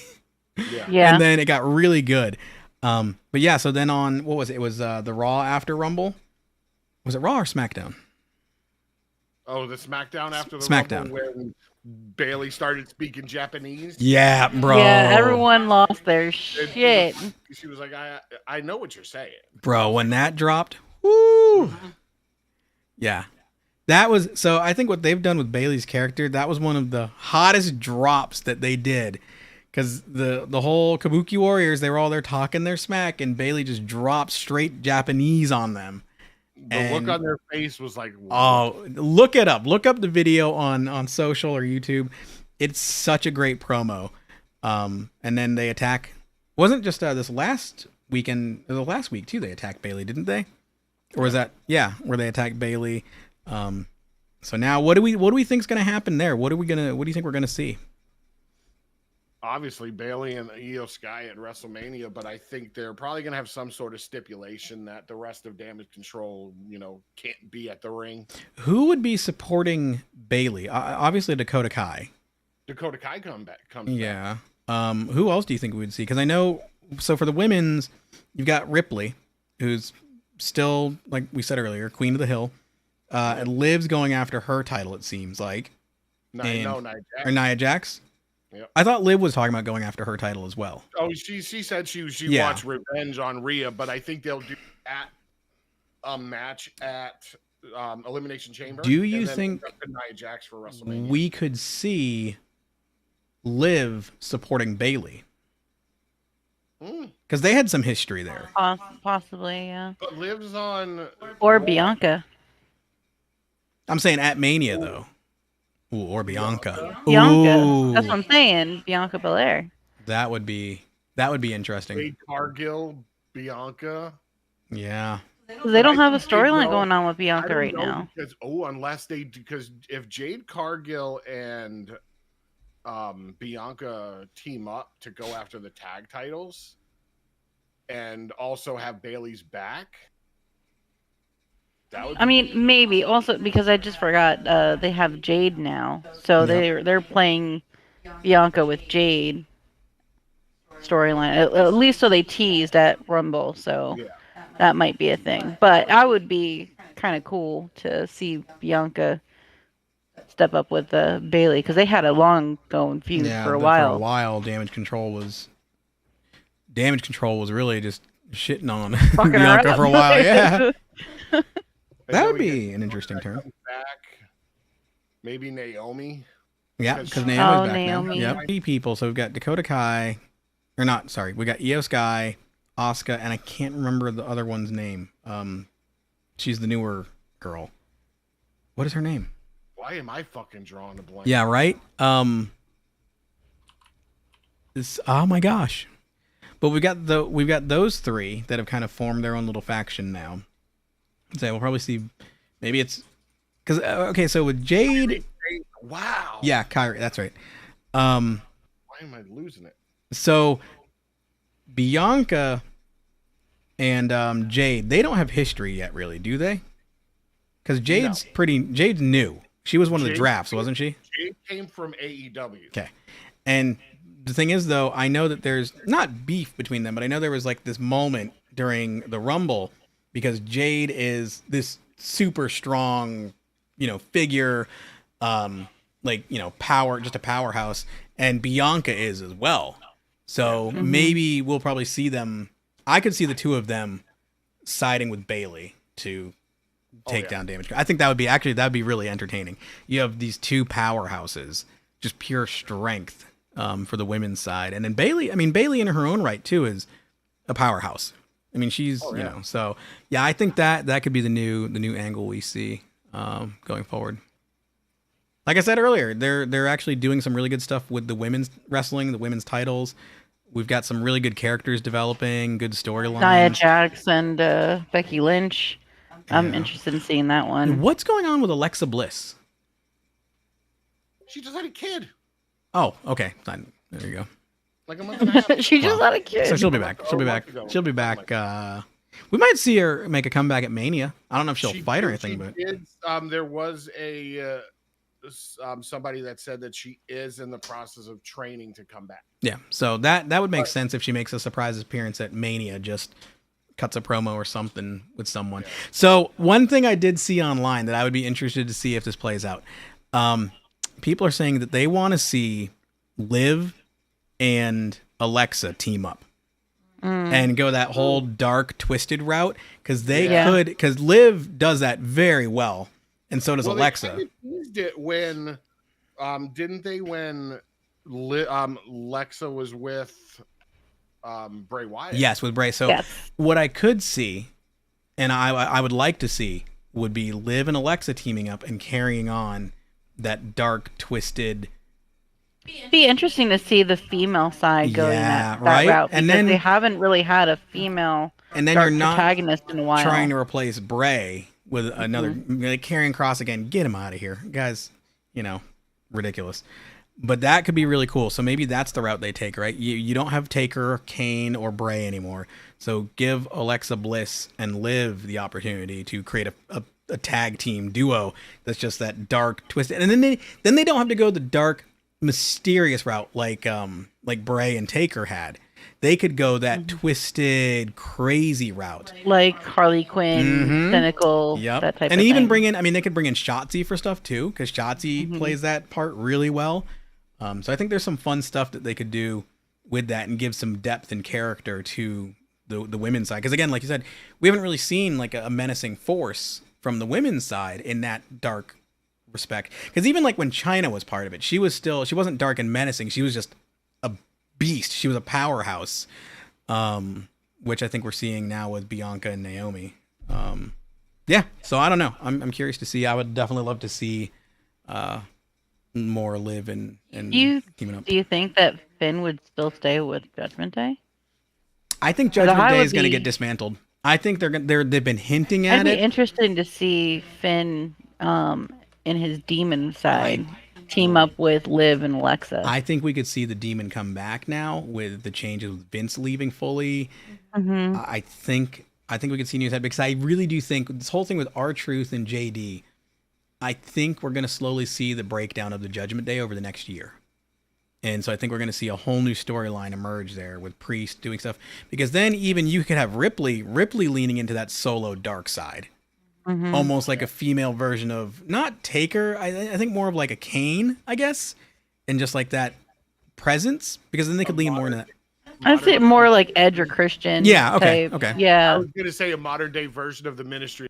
Yeah. And then it got really good. But yeah, so then on, what was it? It was the Raw after Rumble. Was it Raw or SmackDown? Oh, the SmackDown after the SmackDown. Rumble where Bailey started speaking Japanese. Yeah, bro. Yeah, everyone lost their shit. She was like, I know what you're saying. Bro, when that dropped, woo. Yeah. That was, so I think what they've done with Bailey's character, that was one of the hottest drops that they did. Because the whole Kabuki Warriors, they were all there talking their smack, and Bailey just dropped straight Japanese on them. The look on their face was like, oh, look it up. Look up the video on social or YouTube. It's such a great promo. And then they attack. Wasn't just this last weekend, the last week too, they attacked Bailey, didn't they? Or was that, where they attacked Bailey. So now what do we think is going to happen there? What do you think we're going to see? obviously Bailey and Io Sky at WrestleMania, but I think they're probably going to have some sort of stipulation that the rest of Damage Control, you know, can't be at the ring. Who would be supporting Bailey? Obviously Dakota Kai. Dakota Kai comes back. Yeah. Who else do you think we would see? Because I know, so for the women's, you've got Ripley, who's still, like we said earlier, Queen of the Hill. And Liv's going after her title, it seems like. Nia Jax. Yep. I thought Liv was talking about going after her title as well. Oh, she said she watched Revenge on Rhea, but I think they'll do a match at Elimination Chamber. Do you think Nia Jax for WrestleMania? We could see Liv supporting Bailey? Because they had some history there. Possibly, yeah. But Liv's on... Or Bianca. I'm saying at Mania, though. Ooh, or Bianca. Bianca. Ooh. That's what I'm saying. Bianca Belair. That would be interesting. Jade Cargill, Bianca. Yeah. They don't have a storyline going on with Bianca right now. Because if Jade Cargill and Bianca team up to go after the tag titles and also have Bailey's back, maybe also because I just forgot they have Jade now, so they're playing Bianca with Jade storyline at least, so they teased at Rumble, so that might be a thing. But I would be kind of cool to see Bianca step up with Bailey, because they had a long going feud for a while. For a while, Damage Control was really just shitting on Bianca for a while. Yeah. That would be an interesting turn. Back. Maybe Naomi. Yeah, because Naomi's back Naomi. now. Yep. 3 people. So we've got Dakota Kai. We got Io Sky, Asuka, and I can't remember the other one's name. She's the newer girl. What is her name? Why am I fucking drawing a blank? Yeah, right? Oh my gosh. But we've got those 3 that have kind of formed their own little faction now. So we'll probably see, maybe it's because so with Jade, wow, yeah, Kyrie, that's right. Why am I losing it? So Bianca and Jade, they don't have history yet, really, do they? Because Jade's new, She was one of the Jade- drafts, wasn't she? Jade came from AEW. Okay. And the thing is, though, I know that there's not beef between them, but I know there was like this moment during the Rumble because Jade is this super strong, figure, power, just a powerhouse, and Bianca is as well. So maybe we'll probably see them. I could see the two of them siding with Bailey to take down Damage. I think that'd be really entertaining. You have these two powerhouses, just pure strength for the women's side, and then Bailey in her own right too is a powerhouse. I mean, she's so yeah. I think that could be the new angle we see going forward. Like I said earlier, they're actually doing some really good stuff with the women's wrestling, the women's titles. We've got some really good characters developing, good storylines. Nia Jax and Becky Lynch. I'm interested in seeing that one. What's going on with Alexa Bliss? She just had a kid. Oh, okay. Fine. There you go. Like a month and a half. She just had a kid. So she'll be back. She'll be back. She'll be back. We might see her make a comeback at Mania. I don't know if she'll fight or anything, but there was a somebody that said that she is in the process of training to come back. yeah. So that would make sense if she makes a surprise appearance at Mania. Just cuts a promo or something with someone. Yeah. So one thing I did see online that I would be interested to see if this plays out. People are saying that they want to see Liv and Alexa team up and go that whole dark, twisted route because because Liv does that very well, and so does Alexa. They teased it when, didn't they? When Alexa was with Bray Wyatt. Yes, with Bray. So what I could see, and I would like to see, would be Liv and Alexa teaming up and carrying on that dark, twisted. It'd be interesting to see the female side going that route, and then they haven't really had a female and then you're not protagonist in a while. Trying to replace Bray with another Karrion Kross again. Get him out of here, guys. Ridiculous. But that could be really cool. So maybe that's the route they take, right? You don't have Taker, Kane, or Bray anymore. So give Alexa Bliss and Liv the opportunity to create a tag team duo that's just that dark, twisted. And then they don't have to go the dark, mysterious route like Bray and Taker had. They could go that twisted, crazy route. Like Harley Quinn, cynical, that type of thing. And even bring in, they could bring in Shotzi for stuff too, because Shotzi plays that part really well. So I think there's some fun stuff that they could do with that and give some depth and character to the women's side. Because again, like you said, we haven't really seen like a menacing force from the women's side in that dark respect. Because even like when Chyna was part of it, she wasn't dark and menacing. She was just a beast. She was a powerhouse, which I think we're seeing now with Bianca and Naomi. So I don't know. I'm curious to see. I would definitely love to see more Liv and teaming up. Do you think that Finn would still stay with Judgment Day? I think Judgment Day is going to get dismantled. I think they've been hinting at it. It'd be interesting to see Finn in his demon side team up with Liv and Alexa. I think we could see the demon come back now with the changes with Vince leaving fully. I think we could see new side because I really do think this whole thing with R-Truth and JD, I think we're going to slowly see the breakdown of the Judgment Day over the next year. And so I think we're going to see a whole new storyline emerge there with Priest doing stuff. Because then even you could have Ripley leaning into that solo dark side. Almost like a female version of, not Taker, I think more of like a Kane, I guess. And just like that presence. Because then they could lean more into that. I'd say more like Edge or Christian. Yeah, okay. Yeah. I was going to say a modern day version of the Ministry.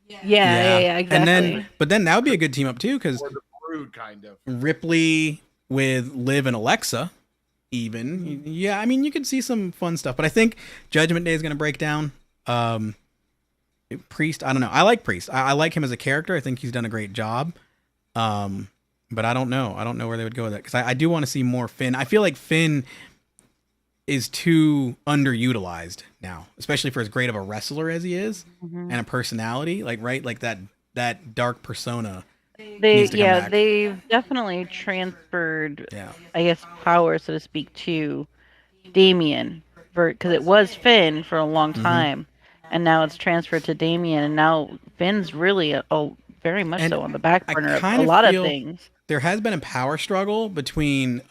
Yeah, exactly. But then that would be a good team up too, because the Brood kind of Ripley with Liv and Alexa, even. Yeah, you could see some fun stuff. But I think Judgment Day is going to break down. Priest, I don't know. I like Priest. I like him as a character. I think he's done a great job. But I don't know. I don't know where they would go with that because I do want to see more Finn. I feel like Finn is too underutilized now, especially for as great of a wrestler as he is and a personality. Like that dark persona. They've definitely transferred, I guess, power, so to speak, to Damien, because it was Finn for a long time, and now it's transferred to Damien, and now Finn's really very much And so on the back I burner of kind a of lot of feel things. there has been a power struggle between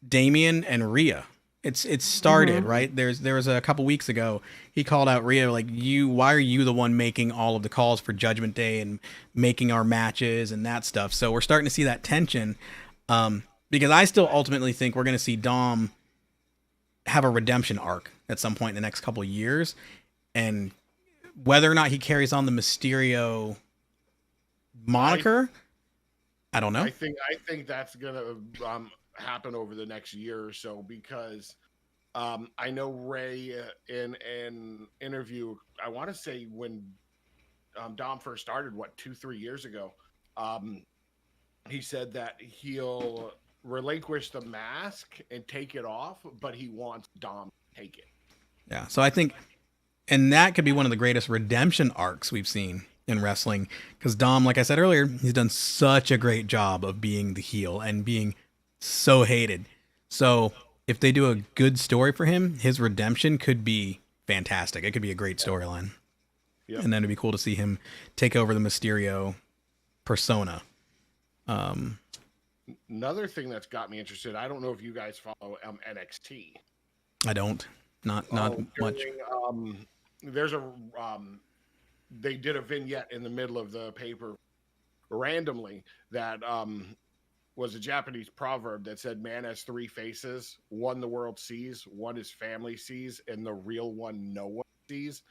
Damien and Rhea. It's started, right? There was a couple weeks ago, he called out Rhea like, why are you the one making all of the calls for Judgment Day and making our matches and that stuff? So we're starting to see that tension, because I still ultimately think we're going to see Dom have a redemption arc at some point in the next couple of years, and whether or not he carries on the Mysterio moniker, I don't know. I think that's gonna happen over the next year or so, because I know Ray in an interview, I want to say when Dom first started, 2-3 years ago, he said that he'll relinquish the mask and take it off, but he wants Dom to take it. Yeah, so I think, and that could be one of the greatest redemption arcs we've seen in wrestling, because Dom, like I said earlier, he's done such a great job of being the heel and being so hated. So if they do a good story for him, his redemption could be fantastic. It could be a great storyline. Yep. And then it'd be cool to see him take over the Mysterio persona. Another thing that's got me interested, I don't know if you guys follow NXT. I don't. Not much. There's a they did a vignette in the middle of the paper randomly that was a Japanese proverb that said, man has three faces: one the world sees, one his family sees, and the real one no one sees,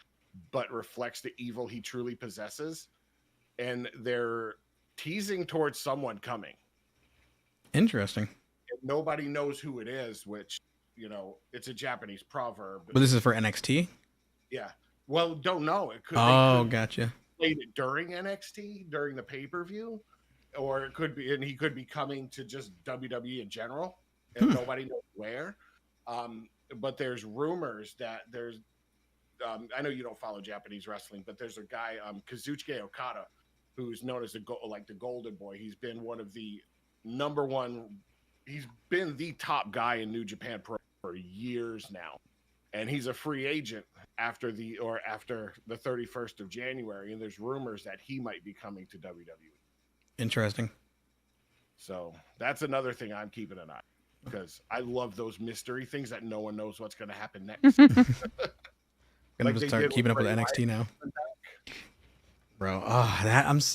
but reflects the evil he truly possesses. And they're teasing towards someone coming. Interesting. And nobody knows who it is, which, it's a Japanese proverb. But this is for NXT? Yeah. Well, don't know. It could. Gotcha. Played it during NXT, during the pay-per-view, or it could be, and he could be coming to just WWE in general, and nobody knows where. But there's rumors that there's, I know you don't follow Japanese wrestling, but there's a guy, Kazuchika Okada, who's known as the Golden Boy. He's been one of the number one. He's been the top guy in New Japan Pro for years now, and he's a free agent after the 31st of January. And there's rumors that he might be coming to WWE. Interesting. So that's another thing I'm keeping an eye, because I love those mystery things that no one knows what's going to happen next. Gonna just start keeping up with NXT now, bro.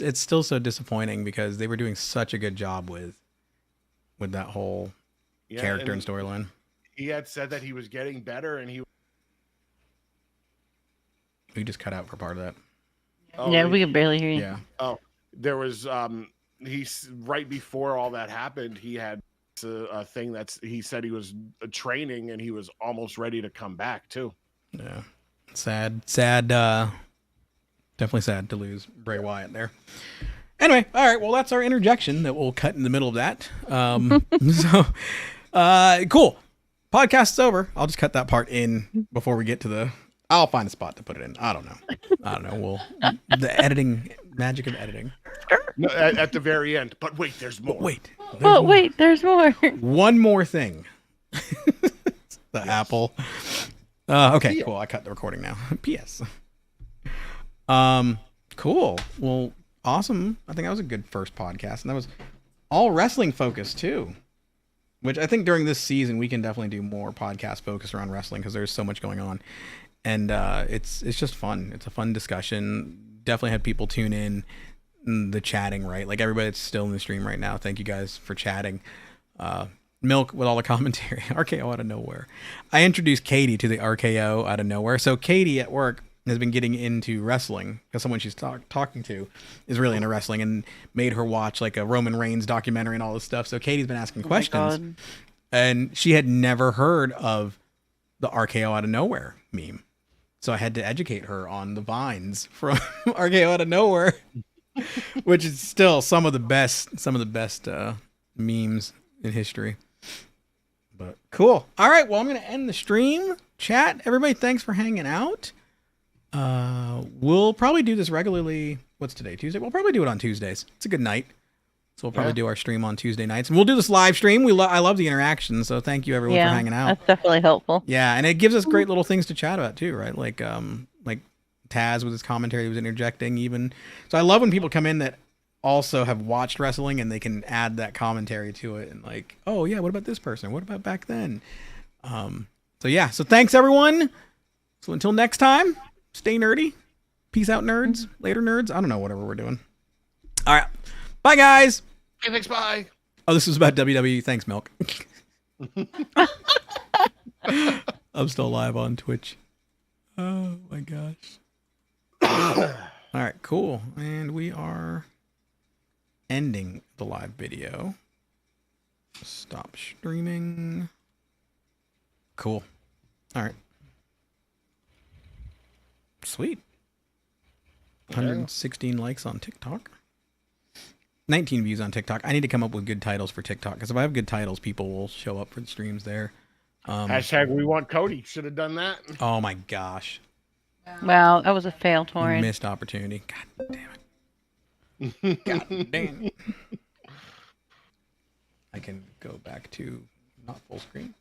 It's still so disappointing because they were doing such a good job with that whole character and storyline. He had said that he was getting better, and we just cut out for part of that. Yeah, we can barely hear you. Yeah. Oh, there was he's right before all that happened. He had a thing he said he was training, and he was almost ready to come back too. Yeah. Sad, definitely sad to lose Bray Wyatt there. Anyway, all right, well, that's our interjection that we'll cut in the middle of that. Cool. Podcast's over. I'll just cut that part in before we get to I'll find a spot to put it in. I don't know. The editing, magic of editing. No, at the very end. But wait, there's more. There's more. One more thing. Apple. Okay, cool. I cut the recording now. P.S. Cool. Well, awesome. I think that was a good first podcast, and that was all wrestling focused too. Which I think during this season we can definitely do more podcast focused around wrestling because there's so much going on, and it's just fun. It's a fun discussion. Definitely had people tune in. The chatting, right? Like everybody that's still in the stream right now. Thank you guys for chatting. Milk with all the commentary. RKO out of nowhere. I introduced Katie to the RKO out of nowhere. So Katie at work has been getting into wrestling because someone she's talking to is really into wrestling and made her watch like a Roman Reigns documentary and all this stuff. So Katie's been asking questions, and she had never heard of the RKO out of nowhere meme. So I had to educate her on the vines from RKO out of nowhere, which is still some of the best memes in history. But cool. All right. Well, I'm going to end the stream. Chat. Everybody, thanks for hanging out. We'll probably do this regularly. What's today? Tuesday? We'll probably do it on Tuesdays. It's a good night. So we'll probably do our stream on Tuesday nights. And we'll do this live stream. I love the interaction. So thank you everyone for hanging out. That's definitely helpful. Yeah. And it gives us great little things to chat about too, right? Like Taz with his commentary was interjecting even. So I love when people come in that also have watched wrestling and they can add that commentary to it and like, oh yeah, what about this person? What about back then? So yeah, so thanks everyone. So until next time, stay nerdy. Peace out, nerds. Later, nerds. I don't know, whatever we're doing. All right. Bye, guys. Okay, thanks, bye. Oh, this was about WWE. Thanks, Milk. I'm still live on Twitch. Oh, my gosh. All right, cool. And we are ending the live video. Stop streaming. Cool. All right. Sweet. 116 likes on TikTok. 19 views on TikTok. I need to come up with good titles for TikTok because if I have good titles, people will show up for the streams there. Hashtag we want Cody. Should have done that. Oh my gosh. Wow, that was a fail, Torin. Missed opportunity. God damn it. God damn it. I can go back to not full screen.